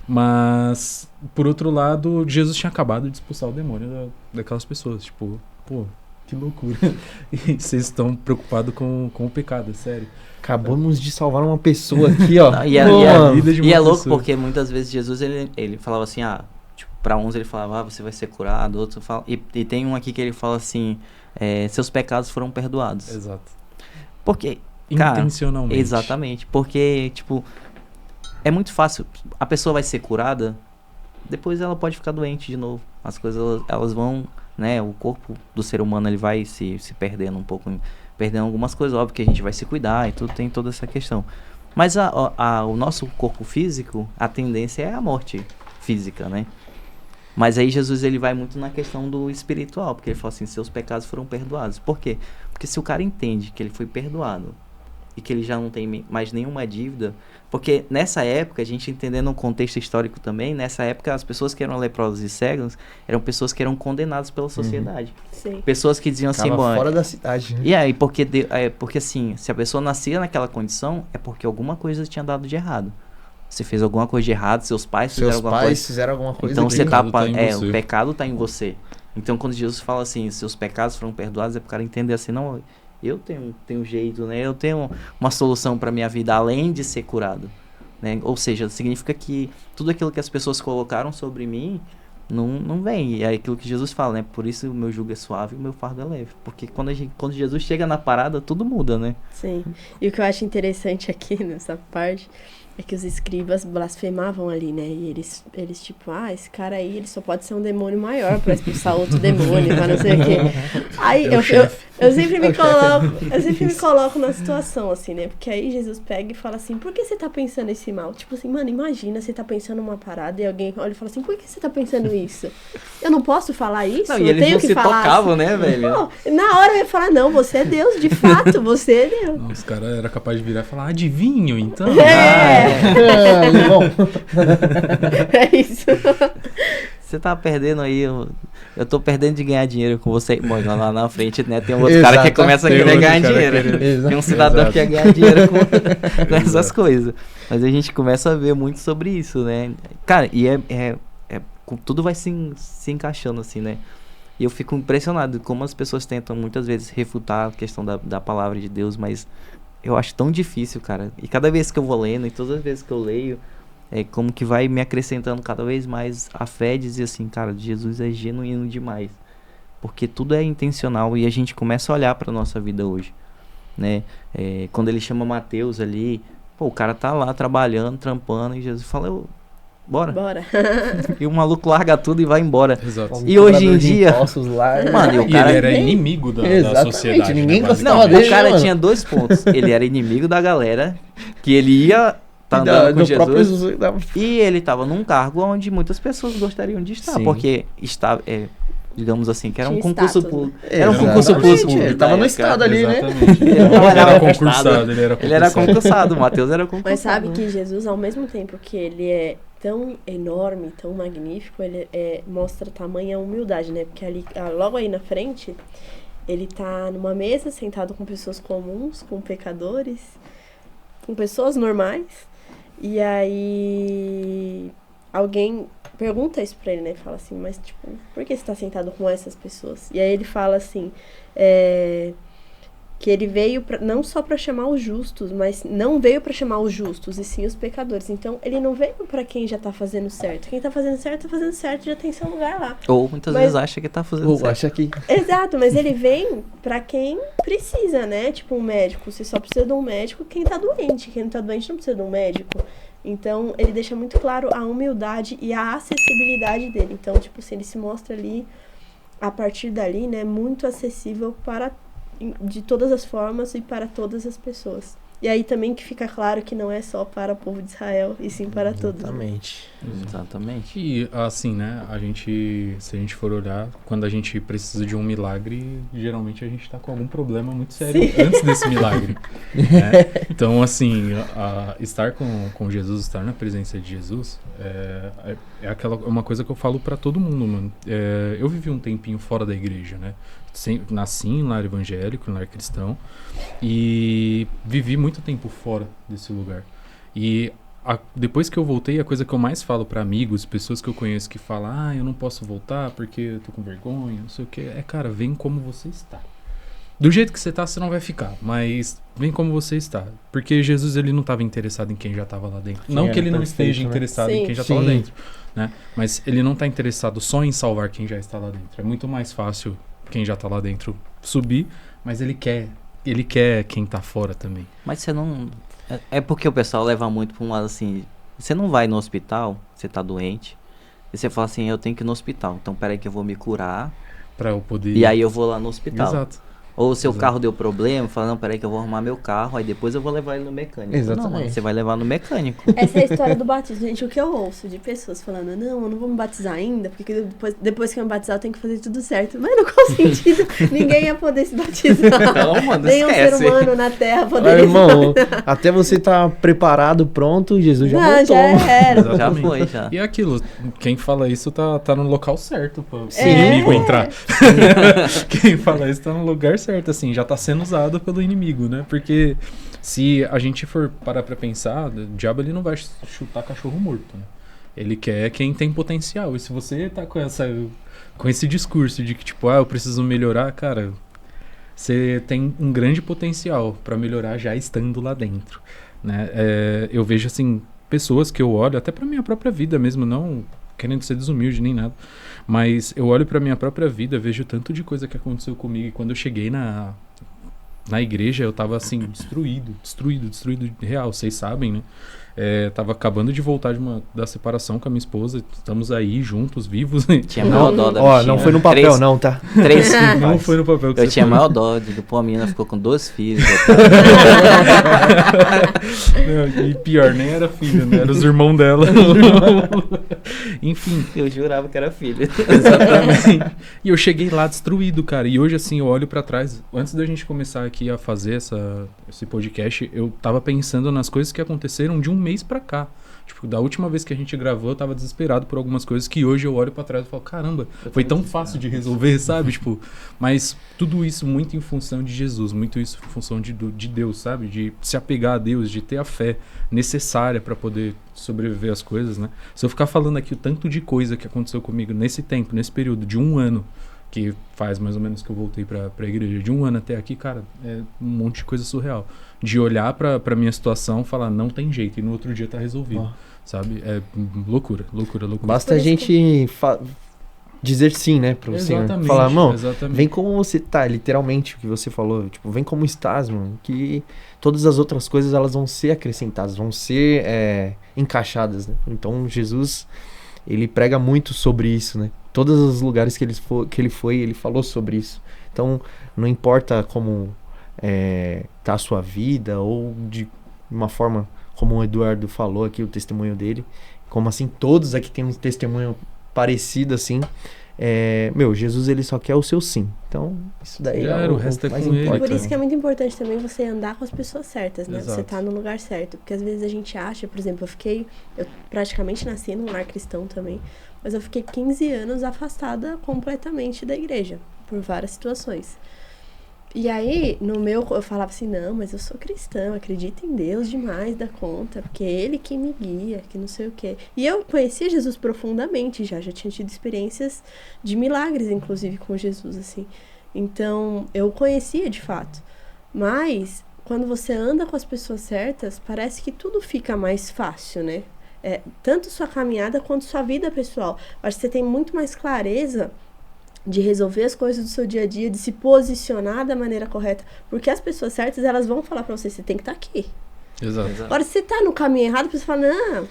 Mas, por outro lado, Jesus tinha acabado de expulsar o demônio daquelas pessoas. Tipo, pô, que loucura. E vocês estão preocupados com o pecado, é sério. Acabamos de salvar uma pessoa aqui, ó. Não, e é, Pô, e é- mano. vida de uma e é louco pessoa. porque muitas vezes Jesus ele falava assim, tipo, pra uns ele falava, você vai ser curado, outros fala, e tem um aqui que ele fala assim, seus pecados foram perdoados. Exato. Porque, cara, Intencionalmente. exatamente, porque, tipo, é muito fácil, a pessoa vai ser curada, depois ela pode ficar doente de novo, as coisas elas vão, né, o corpo do ser humano ele vai se perdendo um pouco, perdendo algumas coisas, óbvio que a gente vai se cuidar e tudo, tem toda essa questão. Mas o nosso corpo físico, a tendência é a morte física, né? Mas aí Jesus ele vai muito na questão do espiritual, porque ele fala assim, seus pecados foram perdoados. Por quê? Porque se o cara entende que ele foi perdoado e que ele já não tem mais nenhuma dívida, porque nessa época, a gente entendendo o contexto histórico também, nessa época as pessoas que eram leprosos e cegos eram pessoas que eram condenadas pela sociedade. Sim. Pessoas que diziam assim, Ficava bom, fora da cidade, né? e aí, porque assim, se a pessoa nascia naquela condição, é porque alguma coisa tinha dado de errado. Você fez alguma coisa de errado, seus pais fizeram Seus alguma pais coisa. fizeram alguma coisa Então que- você pecado tá em você. o pecado tá em você. Então quando Jesus fala assim, seus pecados foram perdoados, é pro cara entender assim, não, eu tenho jeito, né? Eu tenho uma solução pra minha vida além de ser curado, né? Ou seja, significa que tudo aquilo que as pessoas colocaram sobre mim não vem. E é aquilo que Jesus fala, né? Por isso o meu jugo é suave e o meu fardo é leve. Porque quando Jesus chega na parada, tudo muda, né? Sim. E o que eu acho interessante aqui nessa parte é que os escribas blasfemavam ali, né? E eles tipo, esse cara aí, ele só pode ser um demônio maior pra expulsar outro demônio, pra não sei o quê. Aí eu sempre me coloco na situação, assim, né? Porque aí Jesus pega e fala assim, por que você tá pensando esse mal? Tipo assim, mano, imagina, você tá pensando uma parada e alguém olha e fala assim, por que você tá pensando isso? Eu não posso falar isso? Não, e eu eles tenho não que se falar tocavam, assim. né, velho? Não, na hora eu ia falar, não, você é Deus, de fato, você é Deus. Não, os caras eram capazes de virar e falar, adivinho, então? Ah, alemão. É isso. Você tá perdendo aí, eu tô perdendo de ganhar dinheiro com você. Bom, lá na frente, né, tem um outro cara que Exato. começa a Tem querer outro ganhar cara dinheiro. querendo. Exato. Tem um cidadão Exato. que quer ganhar dinheiro com essas Exato. coisas. Mas a gente começa a ver muito sobre isso, né? Cara, e tudo vai se encaixando assim, né? E eu fico impressionado como as pessoas tentam muitas vezes refutar a questão da palavra de Deus, mas eu acho tão difícil, cara. E cada vez que eu vou lendo, e todas as vezes que eu leio, é como que vai me acrescentando cada vez mais a fé, dizer assim, cara, Jesus é genuíno demais. Porque tudo é intencional e a gente começa a olhar pra nossa vida hoje, né? Quando ele chama Mateus ali, pô, o cara tá lá trabalhando, trampando, e Jesus fala, bora. Bora. E o maluco larga tudo e vai embora. Exato. E hoje em Cobrador de dia- impostos lá, Mano, e o E cara- ele era Bem- inimigo da Exatamente, sociedade. ninguém né, gostava Não, basicamente. o cara mano. tinha 2 pontos. Ele era inimigo da galera, que ele ia tá E andando com do Jesus, próprio Jesus, da- e ele tava num cargo onde muitas pessoas gostariam de estar, Sim. porque estava, digamos assim, que era um Tinha concurso status, público. né? Era um Exatamente. concurso público. Ele tava da no época. estado ali, né? Exatamente. Ele Ele trabalhava era no concursado, estado. ele era Ele era concursado. concursado, o Mateus era concursado. Mas sabe né? que Jesus, ao mesmo tempo que ele é tão enorme, tão magnífico, ele mostra tamanha humildade, né? Porque ali, logo aí na frente, ele tá numa mesa, sentado com pessoas comuns, com pecadores, com pessoas normais. E aí alguém pergunta isso pra ele, né? Fala assim, mas tipo, por que você tá sentado com essas pessoas? E aí ele fala assim, que ele veio não só para chamar os justos, mas não veio para chamar os justos, e sim os pecadores. Então, ele não veio para quem já tá fazendo certo. Quem tá fazendo certo, já tem seu lugar lá. Ou muitas vezes acha que tá fazendo Ou certo. acha que... Exato, mas ele vem para quem precisa, né? Tipo um médico, você só precisa de um médico quem tá doente. Quem não tá doente não precisa de um médico. Então, ele deixa muito claro a humildade e a acessibilidade dele. Então, tipo, assim, ele se mostra ali, a partir dali, né, muito acessível de todas as formas e para todas as pessoas. E aí também que fica claro que não é só para o povo de Israel, e sim para todos. Exatamente. E assim, né, se a gente for olhar, quando a gente precisa de um milagre, geralmente a gente tá com algum problema muito sério antes desse milagre. Né? Então, assim, estar com Jesus, estar na presença de Jesus, é uma coisa que eu falo pra todo mundo, mano. Eu vivi um tempinho fora da igreja, né? Nasci em lar evangélico, em lar cristão, e vivi muito tempo fora desse lugar. E depois que eu voltei, a coisa que eu mais falo pra amigos, pessoas que eu conheço que falam, eu não posso voltar porque eu tô com vergonha, não sei o que, cara, vem como você está. Do jeito que você tá, você não vai ficar, mas vem como você está. Porque Jesus, ele não estava interessado em quem já estava lá dentro. Não que ele não esteja interessado em quem já está lá dentro, né? Mas ele não está interessado só em salvar quem já está lá dentro. É muito mais fácil quem já tá lá dentro subir, mas ele quer quem tá fora também. Mas você não... É porque o pessoal leva muito pra um lado assim, você não vai no hospital, você tá doente, e você fala assim, eu tenho que ir no hospital, então peraí que eu vou me curar, pra eu poder... e aí eu vou lá no hospital. Exato. Ou o seu carro deu problema, fala, não, peraí que eu vou arrumar meu carro, aí depois eu vou levar ele no mecânico. Exatamente. Não, você vai levar no mecânico. Essa é a história do batismo, gente. O que eu ouço de pessoas falando, não, eu não vou me batizar ainda, porque depois que eu me batizar eu tenho que fazer tudo certo. Mas não qual sentido? Ninguém ia poder se batizar. Não, mano, Nem um esquece. ser humano na Terra poderia irmão, até você tá preparado, pronto, Jesus já voltou. já era. Já Exatamente. foi, já. E é aquilo, quem fala isso tá no local certo pro Sim. inimigo entrar. Quem fala isso tá no lugar certo, assim, já tá sendo usado pelo inimigo, né? Porque se a gente for parar pra pensar, o diabo ele não vai chutar cachorro morto, né? Ele quer quem tem potencial. E se você tá com esse discurso de que, tipo, eu preciso melhorar, cara, você tem um grande potencial pra melhorar já estando lá dentro, né? Eu vejo, assim, pessoas que eu olho, até pra minha própria vida mesmo, não querendo ser desumilde nem nada, mas eu olho pra minha própria vida, vejo tanto de coisa que aconteceu comigo, e quando eu cheguei na igreja, eu tava assim, destruído real, vocês sabem, né? Tava acabando de voltar da separação com a minha esposa, estamos aí juntos, vivos. Tinha maior dó da Ó, bichinha. não foi no papel não, tá? 3 Não foi no papel que Eu você tinha falou. maior dó de pô, a menina ficou com 2 filhos. Não, e pior, nem era filho, né? Era os irmãos dela. Enfim. Eu jurava que era filho. Exatamente. E eu cheguei lá destruído, cara. E hoje, assim, eu olho pra trás. Antes da gente começar aqui a fazer esse podcast, eu tava pensando nas coisas que aconteceram de um mês pra cá. Tipo, da última vez que a gente gravou, eu tava desesperado por algumas coisas que hoje eu olho pra trás e falo, caramba, foi tão fácil de resolver, sabe? Tipo, mas tudo isso muito em função de Jesus, muito isso em função de Deus, sabe? De se apegar a Deus, de ter a fé necessária pra poder sobreviver às coisas, né? Se eu ficar falando aqui o tanto de coisa que aconteceu comigo nesse tempo, nesse período de 1 ano, que faz mais ou menos que eu voltei pra igreja, de 1 ano até aqui, cara, é um monte de coisa surreal. De olhar pra minha situação e falar, não tem jeito, e no outro dia tá resolvido, sabe? É loucura. Basta a gente dizer sim, né, pro Senhor. Falar, irmão, vem como você tá, literalmente o que você falou, tipo, vem como estás, mano, que todas as outras coisas, elas vão ser acrescentadas, vão ser encaixadas, né? Então, Jesus, ele prega muito sobre isso, né? Todos os lugares que ele foi, ele falou sobre isso. Então, não importa como tá a sua vida, ou de uma forma, como o Eduardo falou aqui, o testemunho dele, como assim, todos aqui têm um testemunho parecido, assim, Jesus, ele só quer o seu sim. Então, isso daí o resto é mais com ele. importante. Por isso que é muito importante também você andar com as pessoas certas, né? Exato. Você tá no lugar certo. Porque às vezes a gente acha, por exemplo, eu praticamente nasci num lar cristão também, mas eu fiquei 15 anos afastada completamente da igreja, por várias situações. E aí, eu falava assim, não, mas eu sou cristã, acredito em Deus demais da conta, porque é Ele que me guia, que não sei o quê. E eu conhecia Jesus profundamente já tinha tido experiências de milagres, inclusive, com Jesus, assim. Então, eu conhecia de fato. Mas, quando você anda com as pessoas certas, parece que tudo fica mais fácil, né? Tanto sua caminhada quanto sua vida pessoal. Acho que você tem muito mais clareza de resolver as coisas do seu dia a dia, de se posicionar da maneira correta. Porque as pessoas certas, elas vão falar pra você tem que estar aqui. Exato. Agora, se você tá no caminho errado, você fala, não,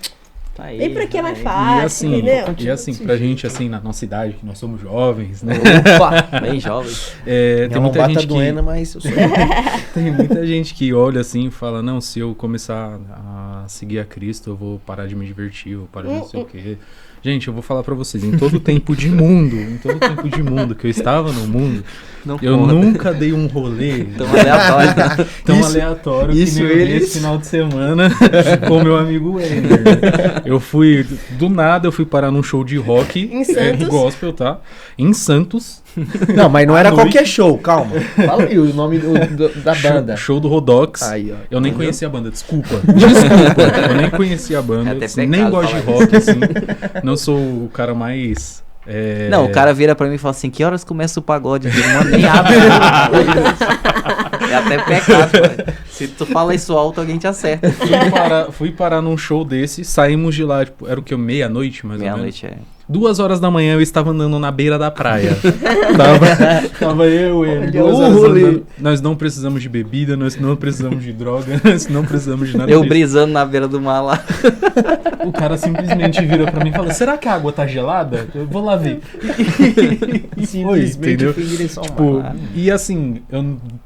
Tá aí, vem pra aqui é tá mais aí. fácil, entendeu? E assim, pra gente, assim, na nossa idade, que nós somos jovens, né? Opa, bem jovem. Tem Minha muita lombata gente doendo, que... mas eu sou... Tem muita gente que olha assim e fala, não, se eu começar a seguir a Cristo, eu vou parar de me divertir, eu vou parar de não sei o quê. Gente, eu vou falar pra vocês, em todo tempo de mundo que eu estava no mundo, Não eu conta. nunca dei um rolê Tão aleatório. tão aleatório isso que nem eu dei eles- esse final de semana com meu amigo Wender. Eu fui, do nada, eu fui parar num show de rock, Em Santos? gospel, tá? Em Santos. Não, mas não À era noite. qualquer show, calma. Fala aí o nome da banda. Show do Rodox. Aí, ó. Eu nem conhecia a banda, desculpa. Desculpa, eu nem conhecia a banda. É até assim, pecado nem gosto de falar rock, assim. Não sou o cara mais. Não, o cara vira pra mim e fala assim, que horas começa o pagode? Eu digo, mano, nem abre. É até pecado, velho. Se tu fala isso alto, alguém te acerta. Fui parar num show desse, saímos de lá, tipo, era o que? Meia-noite, mais ou menos? Meia-noite é. 2 horas da manhã eu estava andando na beira da praia. tava eu, ele, Olha 2 o horas rolê. andando. Nós não precisamos de bebida, nós não precisamos de droga, nós não precisamos de nada Eu disso. brisando na beira do mar lá. O cara simplesmente vira pra mim e fala, será que a água tá gelada? Eu vou lá ver. E foi, entendeu? fui em direção ao Tipo, mar. e assim,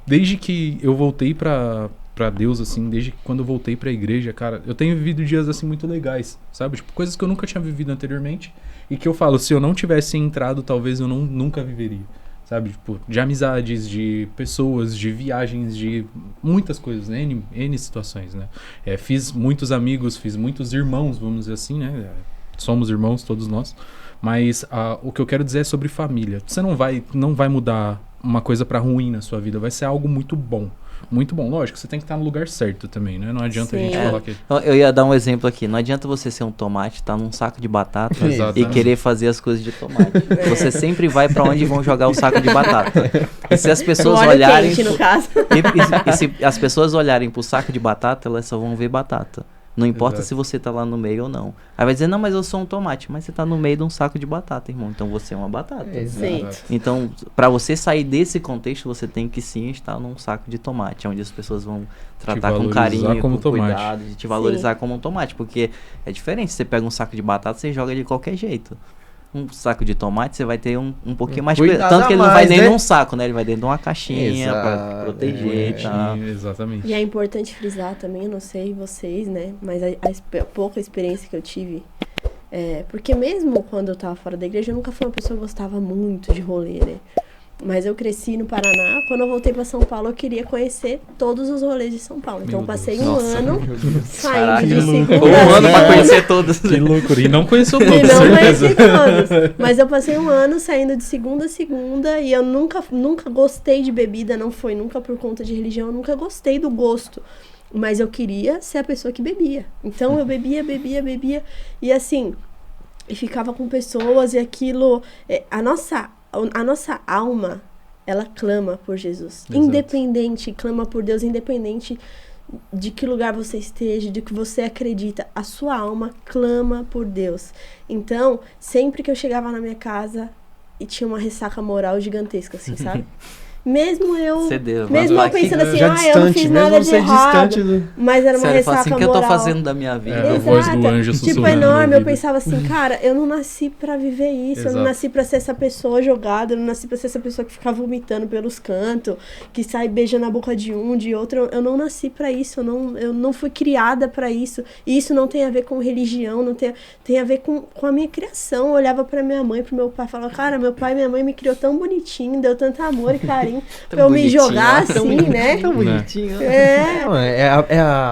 desde que eu voltei pra Deus, assim, desde que quando eu voltei pra igreja, cara, eu tenho vivido dias, assim, muito legais, sabe? Tipo, coisas que eu nunca tinha vivido anteriormente e que eu falo, se eu não tivesse entrado, talvez eu nunca viveria, sabe? Tipo, de amizades, de pessoas, de viagens, de muitas coisas, né? N situações, né? Fiz muitos amigos, fiz muitos irmãos, vamos dizer assim, né? Somos irmãos, todos nós. Mas o que eu quero dizer é sobre família. Você não vai mudar uma coisa pra ruim na sua vida, vai ser algo muito bom. Muito bom. Lógico, você tem que estar no lugar certo também, né? Não adianta a gente Sim. falar que... Eu ia dar um exemplo aqui. Não adianta você ser um tomate, tá num saco de batata e Exatamente. querer fazer as coisas de tomate. Você sempre vai pra onde vão jogar o saco de batata. E se as pessoas Óleo olharem... quente, no caso. E se as pessoas olharem pro saco de batata, elas só vão ver batata. Não importa Exato. se você tá lá no meio ou não. Aí vai dizer, não, mas eu sou um tomate. Mas você tá no meio de um saco de batata, irmão. Então você é uma batata. Sim. Então, pra você sair desse contexto, você tem que sim estar num saco de tomate, onde as pessoas vão tratar com valorizar carinho, como com tomate. cuidado, e te valorizar como um tomate, porque é diferente. Você pega um saco de batata, você joga de qualquer jeito. Um saco de tomate, você vai ter um pouquinho mais... Cuidado Tanto que ele a não vai mais, nem né? num saco, né? Ele vai dentro de uma caixinha pra Exato. proteger e tal. Sim, exatamente. E é importante frisar também, eu não sei vocês, né? Mas a pouca experiência que eu tive. Porque mesmo quando eu tava fora da igreja, eu nunca fui uma pessoa que gostava muito de rolê, né? Mas eu cresci no Paraná. Quando eu voltei pra São Paulo, eu queria conhecer todos os rolês de São Paulo. Então Meu eu passei Deus. um Nossa, ano saindo Caralho. de Que segunda loucura. a Um ano pra segunda. conhecer todos. Que loucura. E não conheceu E todos, não certeza. conheci todos. Mas eu passei um ano saindo de segunda a segunda e eu nunca gostei de bebida, não foi nunca por conta de religião, eu nunca gostei do gosto. Mas eu queria ser a pessoa que bebia. Então eu bebia. E assim, e ficava com pessoas e aquilo... A nossa alma, ela clama por Jesus. Exato. Independente, clama por Deus, independente de que lugar você esteja, de que você acredita, a sua alma clama por Deus. Então, sempre que eu chegava na minha casa e tinha uma ressaca moral gigantesca, assim, sabe? Mesmo eu Cedeu. Mesmo eu pensando assim, eu não distante, fiz mesmo nada de você errado, distante do... mas era uma Sério, fala ressaca assim, o que eu moral. tô fazendo da minha vida? É, a voz do Exato. anjo Tipo, sussurrando no enorme, eu ouvido. pensava assim, cara, eu não nasci pra viver isso, eu não Exato. nasci pra ser essa pessoa jogada, eu não nasci pra ser essa pessoa que fica vomitando pelos cantos, que sai beijando a boca de um, de outro, eu não nasci pra isso, eu não fui criada pra isso, e isso não tem a ver com religião, não tem a ver com a minha criação. Eu olhava pra minha mãe, pro meu pai, falava, cara, meu pai e minha mãe me criou tão bonitinho, deu tanto amor e carinho pra eu me bonitinho, jogar ó, tão assim, né? Tão Né? bonitinho.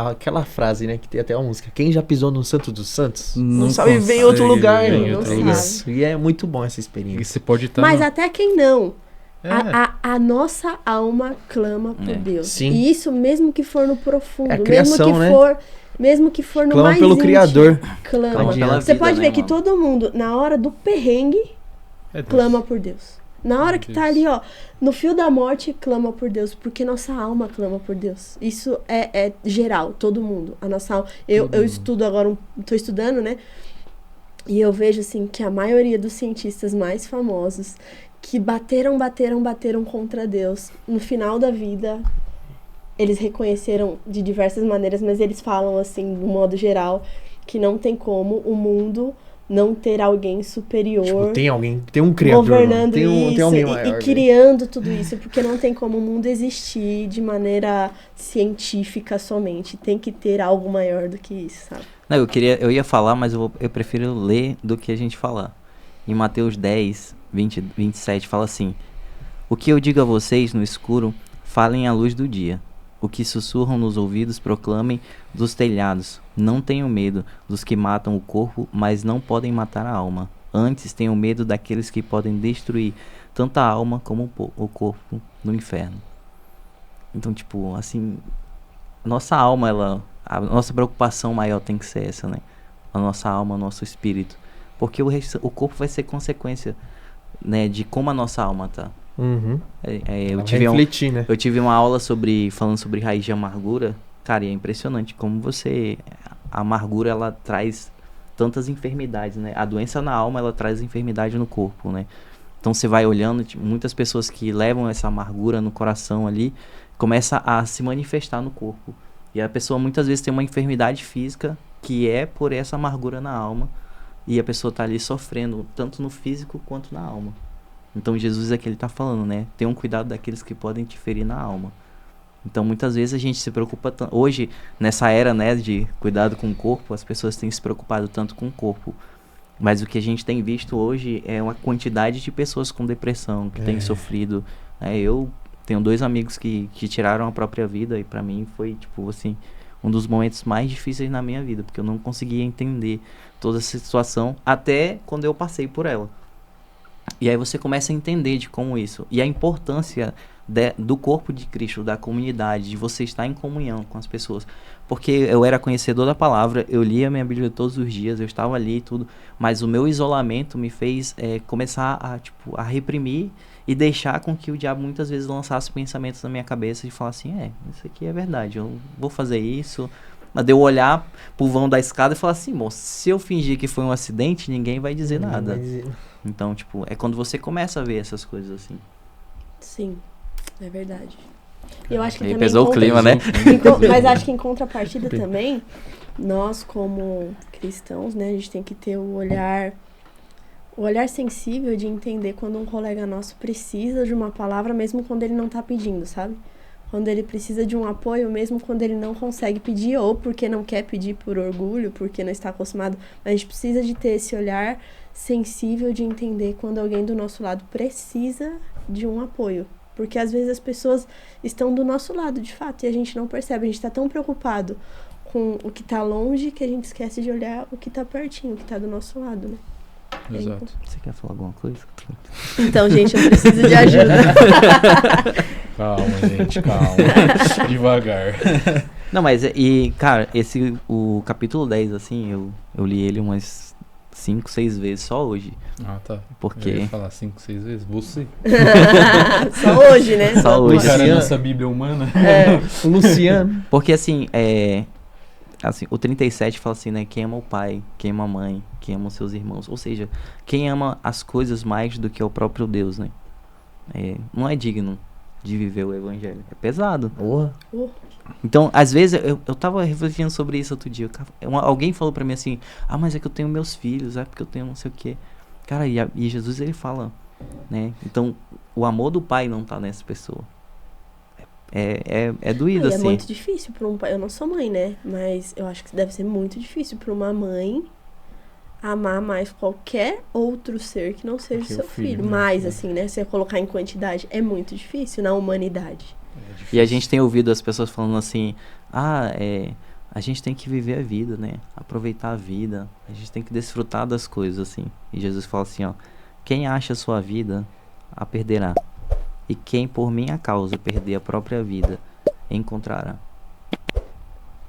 Aquela frase, né, que tem até uma música. Quem já pisou no Santo dos Santos Não sabe viver em outro consegue lugar. viver em não outro sabe. lugar. Isso. E é muito bom essa E experiência. você pode estar... Mas até quem não. É. A nossa alma clama por É. Deus. Sim. E isso mesmo que for no profundo, É a criação, mesmo que for no Clama mais pelo íntimo, Criador. clama. Clama pela Você vida, pode né, ver que mano? todo mundo, na hora do perrengue, É Deus. clama por Deus. Na hora Meu que Deus. tá ali, ó, no fio da morte, clama por Deus, porque nossa alma clama por Deus. Isso é geral, todo mundo. A nossa alma. Eu Todo mundo. estudo agora, tô estudando, né? E eu vejo, assim, que a maioria dos cientistas mais famosos que bateram contra Deus, no final da vida, eles reconheceram de diversas maneiras, mas eles falam, assim, de um modo geral, que não tem como o mundo não ter alguém superior Tipo, tem um criador. governando tem isso alguém e maior. criando tudo isso, porque não tem como o mundo existir de maneira científica somente. Tem que ter algo maior do que isso, sabe? Não, eu ia falar, mas eu prefiro ler do que a gente falar. Em Mateus 10, 20, 27, fala assim: o que eu digo a vocês no escuro, falem à luz do dia. O que sussurram nos ouvidos, proclamem dos telhados. Não tenham medo dos que matam o corpo, mas não podem matar a alma. Antes, tenham medo daqueles que podem destruir tanto a alma como o corpo no inferno. Então, tipo, assim, nossa alma, a nossa preocupação maior tem que ser essa, né? A nossa alma, o nosso espírito. Porque o corpo vai ser consequência, né, de como a nossa alma tá. Uhum. Eu Vai tive refletir, né? eu tive uma aula falando sobre raiz de amargura. Cara, e é impressionante como a amargura, ela traz tantas enfermidades, né? A doença na alma, ela traz enfermidade no corpo, né? Então você vai olhando, tipo, muitas pessoas que levam essa amargura no coração ali, começa a se manifestar no corpo. E a pessoa muitas vezes tem uma enfermidade física que é por essa amargura na alma. E a pessoa tá ali sofrendo, tanto no físico quanto na alma. Então Jesus é que ele tá falando, né? Tenham cuidado daqueles que podem te ferir na alma. Então muitas vezes a gente se preocupa tanto. Hoje, nessa era, né, de cuidado com o corpo, as pessoas têm se preocupado tanto com o corpo. Mas o que a gente tem visto hoje é uma quantidade de pessoas com depressão, que têm sofrido. Eu tenho 2 amigos que tiraram a própria vida, e pra mim foi, tipo, assim, um dos momentos mais difíceis na minha vida, porque eu não conseguia entender toda essa situação, até quando eu passei por ela. E aí você começa a entender de como isso, e a importância do corpo de Cristo, da comunidade, de você estar em comunhão com as pessoas. Porque eu era conhecedor da palavra, eu lia a minha Bíblia todos os dias, eu estava ali e tudo, mas o meu isolamento me fez começar a reprimir e deixar com que o diabo muitas vezes lançasse pensamentos na minha cabeça e falar assim, isso aqui é verdade, eu vou fazer isso. Mas eu olhar pro vão da escada e falar assim, moço, se eu fingir que foi um acidente, ninguém vai dizer nada. Então, tipo, é quando você começa a ver essas coisas assim. Sim, é verdade. Eu acho que Aí também pesou o clima, né? Mas acho que em contrapartida também, nós como cristãos, né, a gente tem que ter o olhar sensível de entender quando um colega nosso precisa de uma palavra, mesmo quando ele não tá pedindo, sabe? Quando ele precisa de um apoio, mesmo quando ele não consegue pedir, ou porque não quer pedir por orgulho, porque não está acostumado. Mas a gente precisa de ter esse olhar sensível de entender quando alguém do nosso lado precisa de um apoio. Porque às vezes as pessoas estão do nosso lado, de fato, e a gente não percebe. A gente está tão preocupado com o que está longe que a gente esquece de olhar o que está pertinho, o que está do nosso lado, né? Exato. Você quer falar alguma coisa? Então, gente, eu preciso de ajuda. Calma, gente, calma. Devagar. Não, mas, cara, o capítulo 10, assim, eu li ele umas 5, 6 vezes só hoje. Ah, tá. Porque... Eu ia falar 5, 6 vezes. Você. Só hoje, né? Só hoje. O cara é Luciano. nossa Bíblia humana. O Luciano. Porque, assim, o 37 fala assim, né? Quem ama o pai, quem ama a mãe, quem ama os seus irmãos. Ou seja, quem ama as coisas mais do que o próprio Deus, né? Não é digno de viver o evangelho. É pesado. Porra. Então, às vezes, eu tava refletindo sobre isso outro dia. Alguém falou pra mim assim, mas é que eu tenho meus filhos, porque eu tenho não sei o quê. Cara, e Jesus, ele fala, né? Então, o amor do pai não tá nessa pessoa. É doído, assim. É muito difícil pra um pai. Eu não sou mãe, né? Mas eu acho que deve ser muito difícil pra uma mãe amar mais qualquer outro ser que não seja seu filho. né? Mais, assim, né? Você colocar em quantidade. É muito difícil na humanidade. E a gente tem ouvido as pessoas falando assim, a gente tem que viver a vida, né? Aproveitar a vida. A gente tem que desfrutar das coisas, assim. E Jesus fala assim, quem acha a sua vida, a perderá. E quem por minha causa perder a própria vida, encontrará.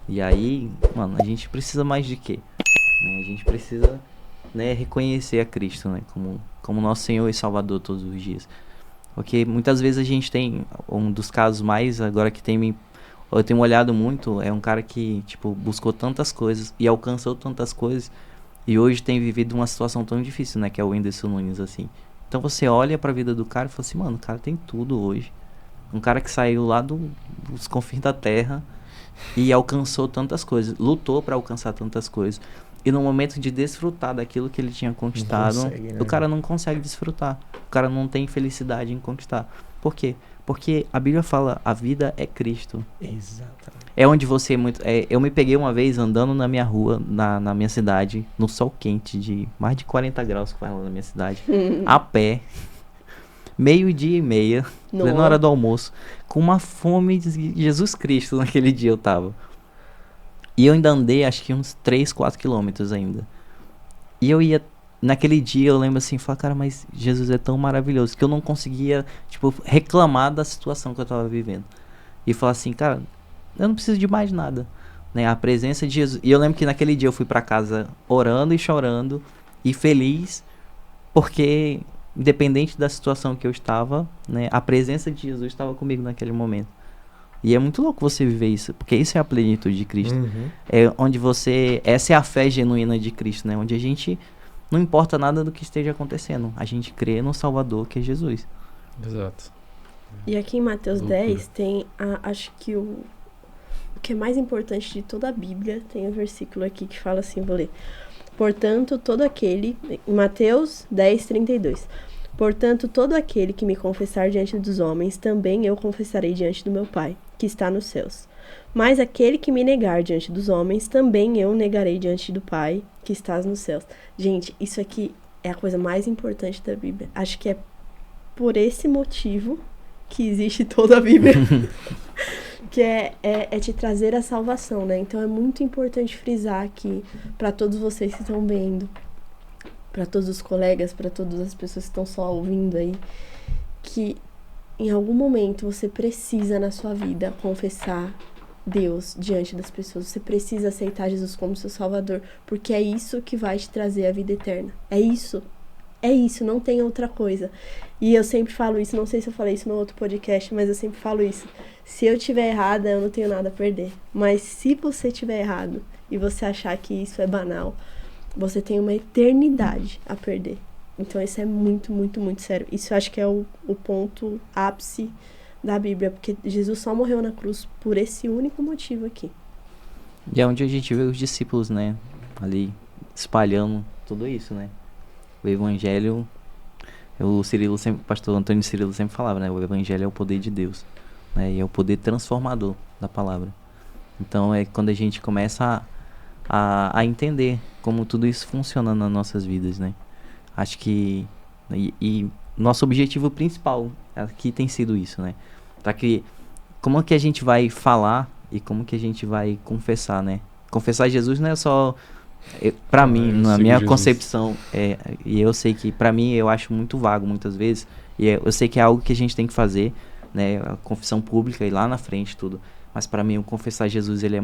E aí, mano, a gente precisa mais de quê? Né? A gente precisa, né, reconhecer a Cristo, né? Como nosso Senhor e Salvador todos os dias. Porque muitas vezes a gente tem, um dos casos mais agora que eu tenho olhado muito, é um cara que, tipo, buscou tantas coisas e alcançou tantas coisas e hoje tem vivido uma situação tão difícil, né, que é o Whindersson Nunes, assim. Então você olha pra vida do cara e fala assim, mano, o cara tem tudo hoje. Um cara que saiu lá dos confins da terra e alcançou tantas coisas, lutou pra alcançar tantas coisas. E no momento de desfrutar daquilo que ele tinha conquistado, consegue, né? o cara não consegue desfrutar. O cara não tem felicidade em conquistar. Por quê? Porque a Bíblia fala, a vida é Cristo. Exatamente. É onde você eu me peguei uma vez andando na minha rua, na minha cidade, no sol quente de mais de 40 graus que faz lá na minha cidade, a pé, 12:30, na hora do almoço, com uma fome de Jesus Cristo naquele dia eu tava. E eu ainda andei acho que uns 3, 4 quilômetros ainda. E eu ia, naquele dia eu lembro assim, falar, cara, mas Jesus é tão maravilhoso que eu não conseguia, tipo, reclamar da situação que eu tava vivendo. E falar assim, cara, eu não preciso de mais nada, né? A presença de Jesus. E eu lembro que naquele dia eu fui pra casa orando e chorando e feliz, porque independente da situação que eu estava, né, a presença de Jesus estava comigo naquele momento. E é muito louco você viver isso, porque isso é a plenitude de Cristo. Uhum. É onde essa é a fé genuína de Cristo, né? Onde a gente não importa nada do que esteja acontecendo, a gente crê no Salvador que é Jesus. Exato. E aqui em Mateus Loucura. 10 tem, acho que o que é mais importante de toda a Bíblia, tem um versículo aqui que fala assim, vou ler. Portanto, todo aquele, em Mateus 10:32, portanto, todo aquele que me confessar diante dos homens, também eu confessarei diante do meu Pai, que está nos céus. Mas aquele que me negar diante dos homens, também eu negarei diante do Pai, que está nos céus. Gente, isso aqui é a coisa mais importante da Bíblia. Acho que é por esse motivo que existe toda a Bíblia. Que é te trazer a salvação, né? Então é muito importante frisar aqui, para todos vocês que estão vendo, para todos os colegas, para todas as pessoas que estão só ouvindo aí, que em algum momento você precisa na sua vida confessar Deus diante das pessoas. Você precisa aceitar Jesus como seu Salvador, porque é isso que vai te trazer a vida eterna. É isso, não tem outra coisa. E eu sempre falo isso, não sei se eu falei isso no outro podcast, mas eu sempre falo isso. Se eu tiver errada, eu não tenho nada a perder. Mas se você tiver errado e você achar que isso é banal, você tem uma eternidade a perder. Então isso é muito, muito, muito sério. Isso eu acho que é o ponto ápice da Bíblia, porque Jesus só morreu na cruz por esse único motivo aqui. E é onde a gente vê os discípulos, né, ali espalhando tudo isso, né? O evangelho, o pastor Antônio Cirilo sempre falava, né? O evangelho é o poder de Deus, né? E é o poder transformador da palavra. Então é quando a gente começa a entender como tudo isso funciona nas nossas vidas, né? Acho que e nosso objetivo principal aqui tem sido isso, né? Para que como que a gente vai falar e como que a gente vai confessar, né? Confessar Jesus não é só pra mim, na minha concepção, e eu sei que pra mim eu acho muito vago muitas vezes, e eu sei que é algo que a gente tem que fazer, né, a confissão pública e lá na frente tudo, mas pra mim o confessar Jesus ele é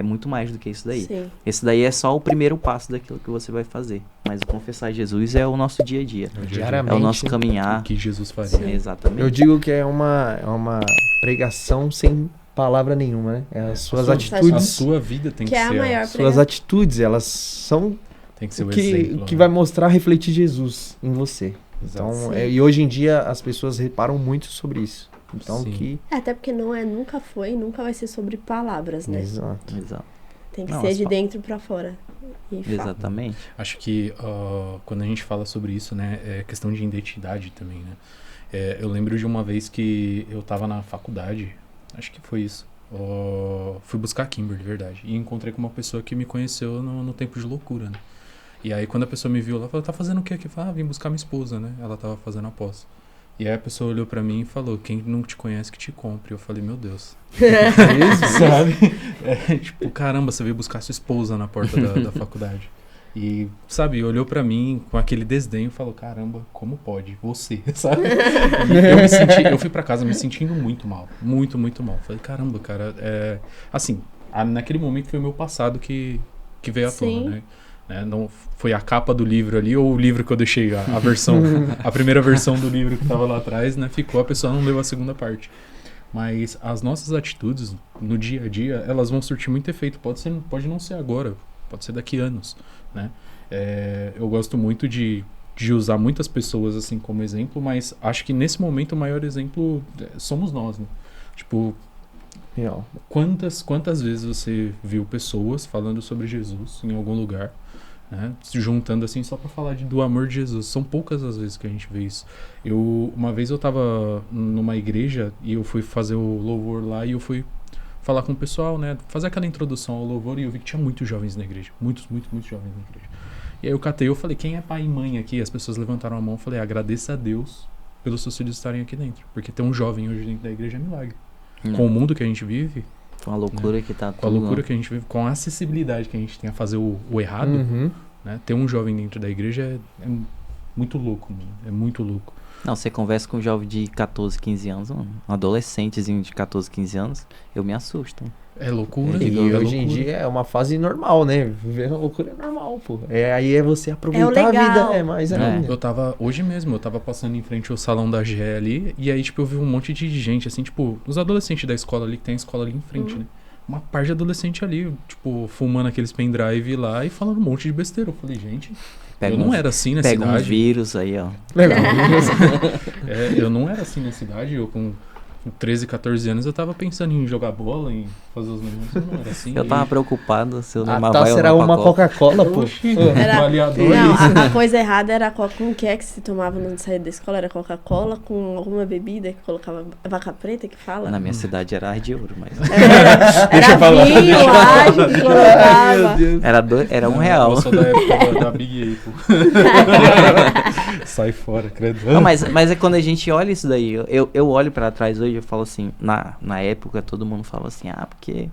muito mais do que isso daí. Sim. Esse daí é só o primeiro passo daquilo que você vai fazer, mas o confessar Jesus é o nosso dia a dia, Diariamente, é o nosso O caminhar. que Jesus faria. Sim, exatamente. Eu digo que é uma pregação sem palavra nenhuma, né? É as suas A atitudes. sua vida tem que, Que é a ser. maior Suas atitudes, elas são Tem que ser o o que, exemplo. o que né? vai mostrar, refletir Jesus em você. Exato. Então, Sim. e hoje em dia as pessoas reparam muito sobre isso. Então, Sim. Até porque nunca foi e nunca vai ser sobre palavras, né? Exato. Exato. Tem que Não, ser as de pa- dentro pra fora. E fala. Exatamente. Acho que quando a gente fala sobre isso, né, é questão de identidade também, né? Eu lembro de uma vez que eu tava na faculdade, acho que foi isso. Fui buscar Kimberly, verdade. E encontrei com uma pessoa que me conheceu no tempo de loucura, né? E aí quando a pessoa me viu lá, falou, tá fazendo o quê aqui? Eu falei, vim buscar minha esposa, né? Ela tava fazendo a pós. E aí a pessoa olhou pra mim e falou, quem não te conhece que te compre. Eu falei, meu Deus. Sabe? Tipo, caramba, você veio buscar sua esposa na porta da faculdade. E, sabe, olhou pra mim com aquele desdém e falou, caramba, como pode? Você, sabe? E eu fui pra casa me sentindo muito mal. Muito, muito mal. Falei, caramba, cara, assim, naquele momento foi o meu passado que veio à Sim. tona, né? né? Não foi a capa do livro ali ou o livro que eu deixei, a versão, a primeira versão do livro que estava lá atrás, né? Ficou, a pessoa não leu a segunda parte. Mas as nossas atitudes no dia a dia, elas vão surtir muito efeito. Pode não ser agora, pode ser daqui a anos, né? Eu gosto muito de usar muitas pessoas assim como exemplo, mas acho que nesse momento o maior exemplo somos nós, né? Tipo, Real. quantas vezes você viu pessoas falando sobre Jesus em algum lugar, né? Se juntando assim só para falar do amor de Jesus. São poucas as vezes que a gente vê isso. Uma vez eu tava numa igreja e eu fui fazer o louvor lá e eu fui falar com o pessoal, né? Fazer aquela introdução ao louvor e eu vi que tinha muitos jovens na igreja. Muitos jovens na igreja. E aí eu catei, eu falei, quem é pai e mãe aqui? As pessoas levantaram a mão, eu falei, agradeça a Deus pelos seus filhos estarem aqui dentro. Porque ter um jovem hoje dentro da igreja é milagre. Com o mundo que a gente vive, Com a loucura que tá com a loucura que a gente vive, com a acessibilidade que a gente tem a fazer o errado, né? Ter um jovem dentro da igreja é muito louco, mano. É muito louco. Não, você conversa com um jovem de 14, 15 anos, um adolescentezinho de 14, 15 anos, eu me assusto. É loucura. E é hoje em loucura. dia é uma fase normal, né? Viver uma loucura é normal, pô. Aí é você aproveitar a legal. vida, mais ainda. Hoje mesmo, eu tava passando em frente ao salão da GE ali, e aí, tipo, eu vi um monte de gente, assim, tipo, os adolescentes da escola ali, que tem a escola ali em frente, né? Uma par de adolescente ali, tipo, fumando aqueles pendrive lá e falando um monte de besteira. Eu falei, gente, eu não era assim na Pega um cidade. vírus aí, ó. Legal. Eu não era assim na cidade, eu com 13, 14 anos eu tava pensando em jogar bola, em fazer os negócios, eu não era assim. Eu tava preocupado se o A Neymar vai taça ou era não pra uma Copa. Coca-Cola, pô. Era- Avaliador. Não, a coisa errada era como que se tomava no sair da escola? Era Coca-Cola com alguma bebida que colocava vaca preta que fala? Na minha cidade era Ar de Ouro, mas Era vinho, ágil que colocava. era Não, R$1. Eu sou da época da Big Apple. Sai fora, credo. Não, mas é quando a gente olha isso daí, eu olho pra trás hoje e falo assim, na época todo mundo falava assim, porque,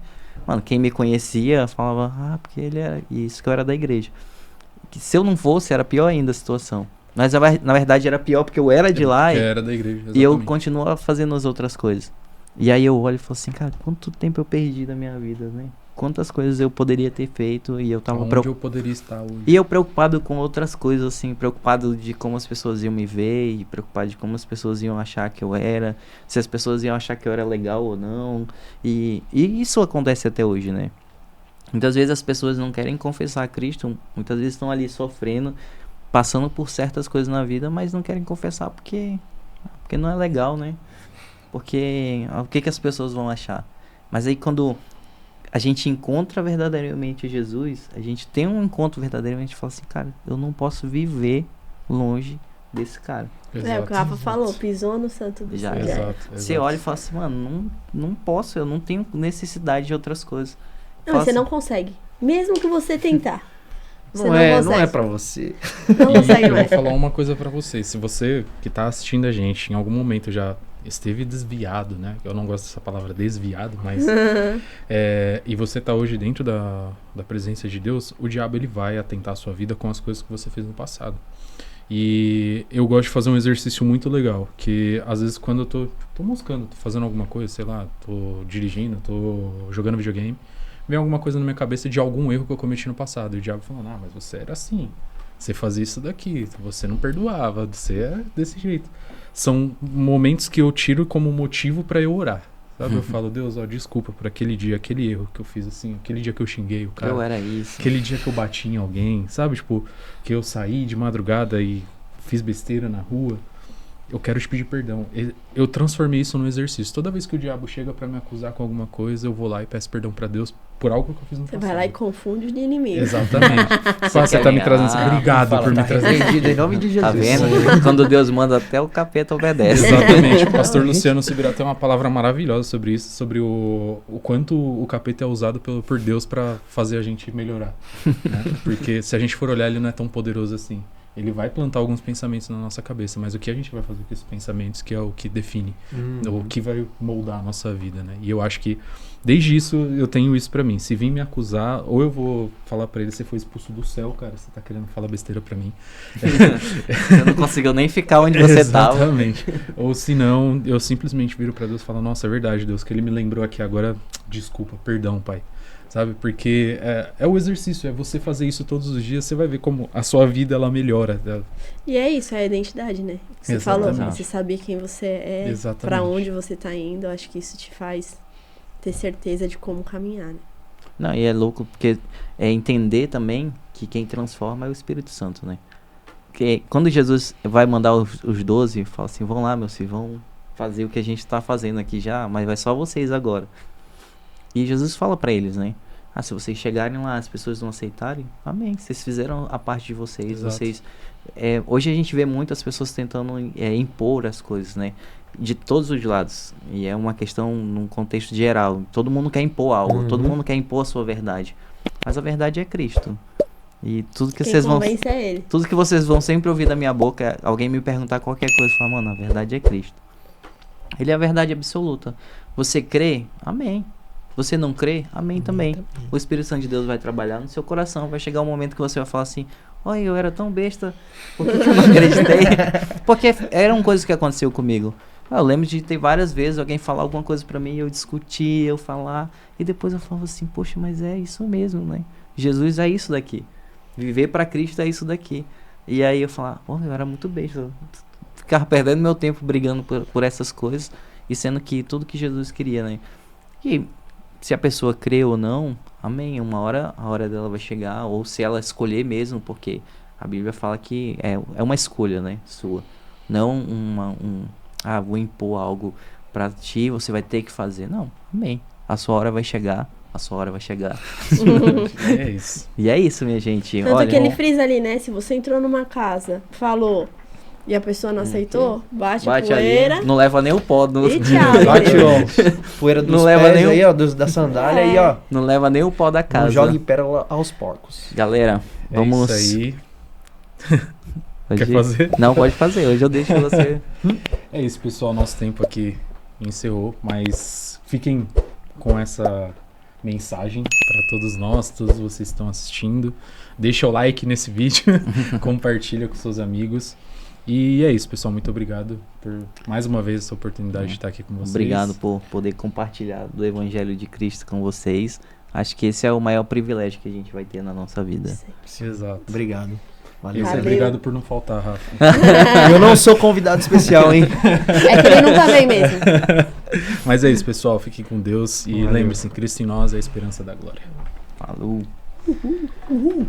mano, quem me conhecia falava, porque ele era isso, que eu era da igreja. Que se eu não fosse, era pior ainda a situação. Mas na verdade era pior porque eu era de lá Que era da igreja, e eu exatamente. continuava fazendo as outras coisas. E aí eu olho e falo assim, cara, quanto tempo eu perdi da minha vida, né? Quantas coisas eu poderia ter feito e eu tava Onde preocupado. eu poderia estar hoje. E eu preocupado com outras coisas, assim, preocupado de como as pessoas iam me ver e preocupado de como as pessoas iam achar que eu era, se as pessoas iam achar que eu era legal ou não. E isso acontece até hoje, né? Muitas vezes as pessoas não querem confessar a Cristo, muitas vezes estão ali sofrendo, passando por certas coisas na vida, mas não querem confessar porque não é legal, né? Porque o que as pessoas vão achar? Mas aí quando a gente encontra verdadeiramente Jesus, a gente tem um encontro verdadeiramente e fala assim, cara, eu não posso viver longe desse cara. É o que o Rafa falou, pisou no santo do Já, Senhor. Exato. Você olha e fala assim, mano, não posso, eu não tenho necessidade de outras coisas. Não, Fala você assim, não consegue. Mesmo que você tentar. Você Não é consegue. pra você. Não E consegue eu vou mais. falar uma coisa pra você. Se você que tá assistindo a gente, em algum momento já esteve desviado, né? Eu não gosto dessa palavra desviado, mas... e você tá hoje dentro da presença de Deus, o diabo ele vai atentar a sua vida com as coisas que você fez no passado. E eu gosto de fazer um exercício muito legal, que às vezes quando eu tô moscando, tô fazendo alguma coisa, sei lá, tô dirigindo, tô jogando videogame, vem alguma coisa na minha cabeça de algum erro que eu cometi no passado. E o diabo falando, mas você era assim, você fazia isso daqui, você não perdoava, você é desse jeito. São momentos que eu tiro como motivo pra eu orar, sabe? Eu falo, Deus, desculpa por aquele dia, aquele erro que eu fiz assim, aquele dia que eu xinguei o cara. eu era isso. Aquele dia que eu bati em alguém, sabe? Tipo, que eu saí de madrugada e fiz besteira na rua. Eu quero te pedir perdão. Eu transformei isso num exercício. Toda vez que o diabo chega pra me acusar com alguma coisa, eu vou lá e peço perdão pra Deus por algo que eu fiz no Você passado. vai lá e confunde de inimigo. Exatamente. Você tá me trazendo isso. Obrigado Fala, por me tá trazer. repreendido em nome de Jesus. Tá vendo? Quando Deus manda, até o capeta obedece. Exatamente. O pastor Luciano Subirá tem uma palavra maravilhosa sobre isso, sobre o quanto o capeta é usado por Deus pra fazer a gente melhorar, né? Porque se a gente for olhar, ele não é tão poderoso assim. Ele vai plantar alguns pensamentos na nossa cabeça, mas o que a gente vai fazer com esses pensamentos que é o que define, o que vai moldar a nossa vida, né? E eu acho que desde isso eu tenho isso pra mim. Se vir me acusar, ou eu vou falar pra ele, você foi expulso do céu, cara, você tá querendo falar besteira pra mim. Você não conseguiu nem ficar onde você tava. Exatamente. Ou se não, eu simplesmente viro pra Deus e falo, nossa, é verdade, Deus, que ele me lembrou aqui agora, desculpa, perdão, pai. sabe? Porque é o exercício, é você fazer isso todos os dias, você vai ver como a sua vida, ela melhora. E é isso, é a identidade, né? Você Exatamente. falou, você saber quem você é, Exatamente. pra onde você tá indo, eu acho que isso te faz ter certeza de como caminhar, né? Não, e é louco porque é entender também que quem transforma é o Espírito Santo, né? Porque quando Jesus vai mandar os 12, fala assim, vão lá, meus filhos, vão fazer o que a gente tá fazendo aqui já, mas vai só vocês agora. E Jesus fala pra eles, né? Ah, se vocês chegarem lá, as pessoas não aceitarem, amém. Vocês fizeram a parte de vocês, Exato. vocês... hoje a gente vê muitas pessoas tentando impor as coisas, né? De todos os lados. E é uma questão num contexto geral. Todo mundo quer impor algo, todo mundo quer impor a sua verdade. Mas a verdade é Cristo. E tudo que Quem vocês vão... convence é ele. Tudo que vocês vão sempre ouvir da minha boca é alguém me perguntar qualquer coisa. Falar, mano, a verdade é Cristo. Ele é a verdade absoluta. Você crê? Amém. Você não crê? Amém também. O Espírito Santo de Deus vai trabalhar no seu coração. Vai chegar um momento que você vai falar assim, olha, eu era tão besta. Por que eu não acreditei? Porque eram coisas que aconteceu comigo. Eu lembro de ter várias vezes alguém falar alguma coisa pra mim, eu discutir, eu falar. E depois eu falava assim, poxa, mas é isso mesmo, né? Jesus é isso daqui. Viver pra Cristo é isso daqui. E aí eu falava, eu era muito besta. Eu ficava perdendo meu tempo brigando por essas coisas. E sendo que tudo que Jesus queria, né? E se a pessoa crê ou não, amém. Uma hora, a hora dela vai chegar. Ou se ela escolher mesmo, porque a Bíblia fala que é uma escolha, né? Sua. Não vou impor algo pra ti, você vai ter que fazer. Não, amém. A sua hora vai chegar. A sua hora vai chegar. É isso. E é isso, minha gente. Tanto Olha, que ele frisa ali, né? Se você entrou numa casa, falou, e a pessoa não aceitou, bate a poeira ali, não leva nem o pó. e tchau. Bate, ó, poeira dos Não leva pés nem o- aí, ó, da sandália aí, ó. Não leva nem o pó da casa. Não jogue pérola aos porcos. Galera, vamos... É isso aí. Hoje- Quer fazer? Não, pode fazer. Hoje eu deixo você... É isso, pessoal. Nosso tempo aqui encerrou, mas fiquem com essa mensagem para todos nós, todos vocês que estão assistindo. Deixa o like nesse vídeo, compartilha com seus amigos. E é isso, pessoal. Muito obrigado por mais uma vez essa oportunidade de estar aqui com vocês. Obrigado por poder compartilhar do Evangelho de Cristo com vocês. Acho que esse é o maior privilégio que a gente vai ter na nossa vida. Exato. Obrigado. Valeu. E Valeu. obrigado por não faltar, Rafa. Eu não sou convidado especial, hein? É que ele nunca vem mesmo. Mas é isso, pessoal. Fiquem com Deus. E Valeu. lembre-se, Cristo em nós é a esperança da glória. Falou! Uhul.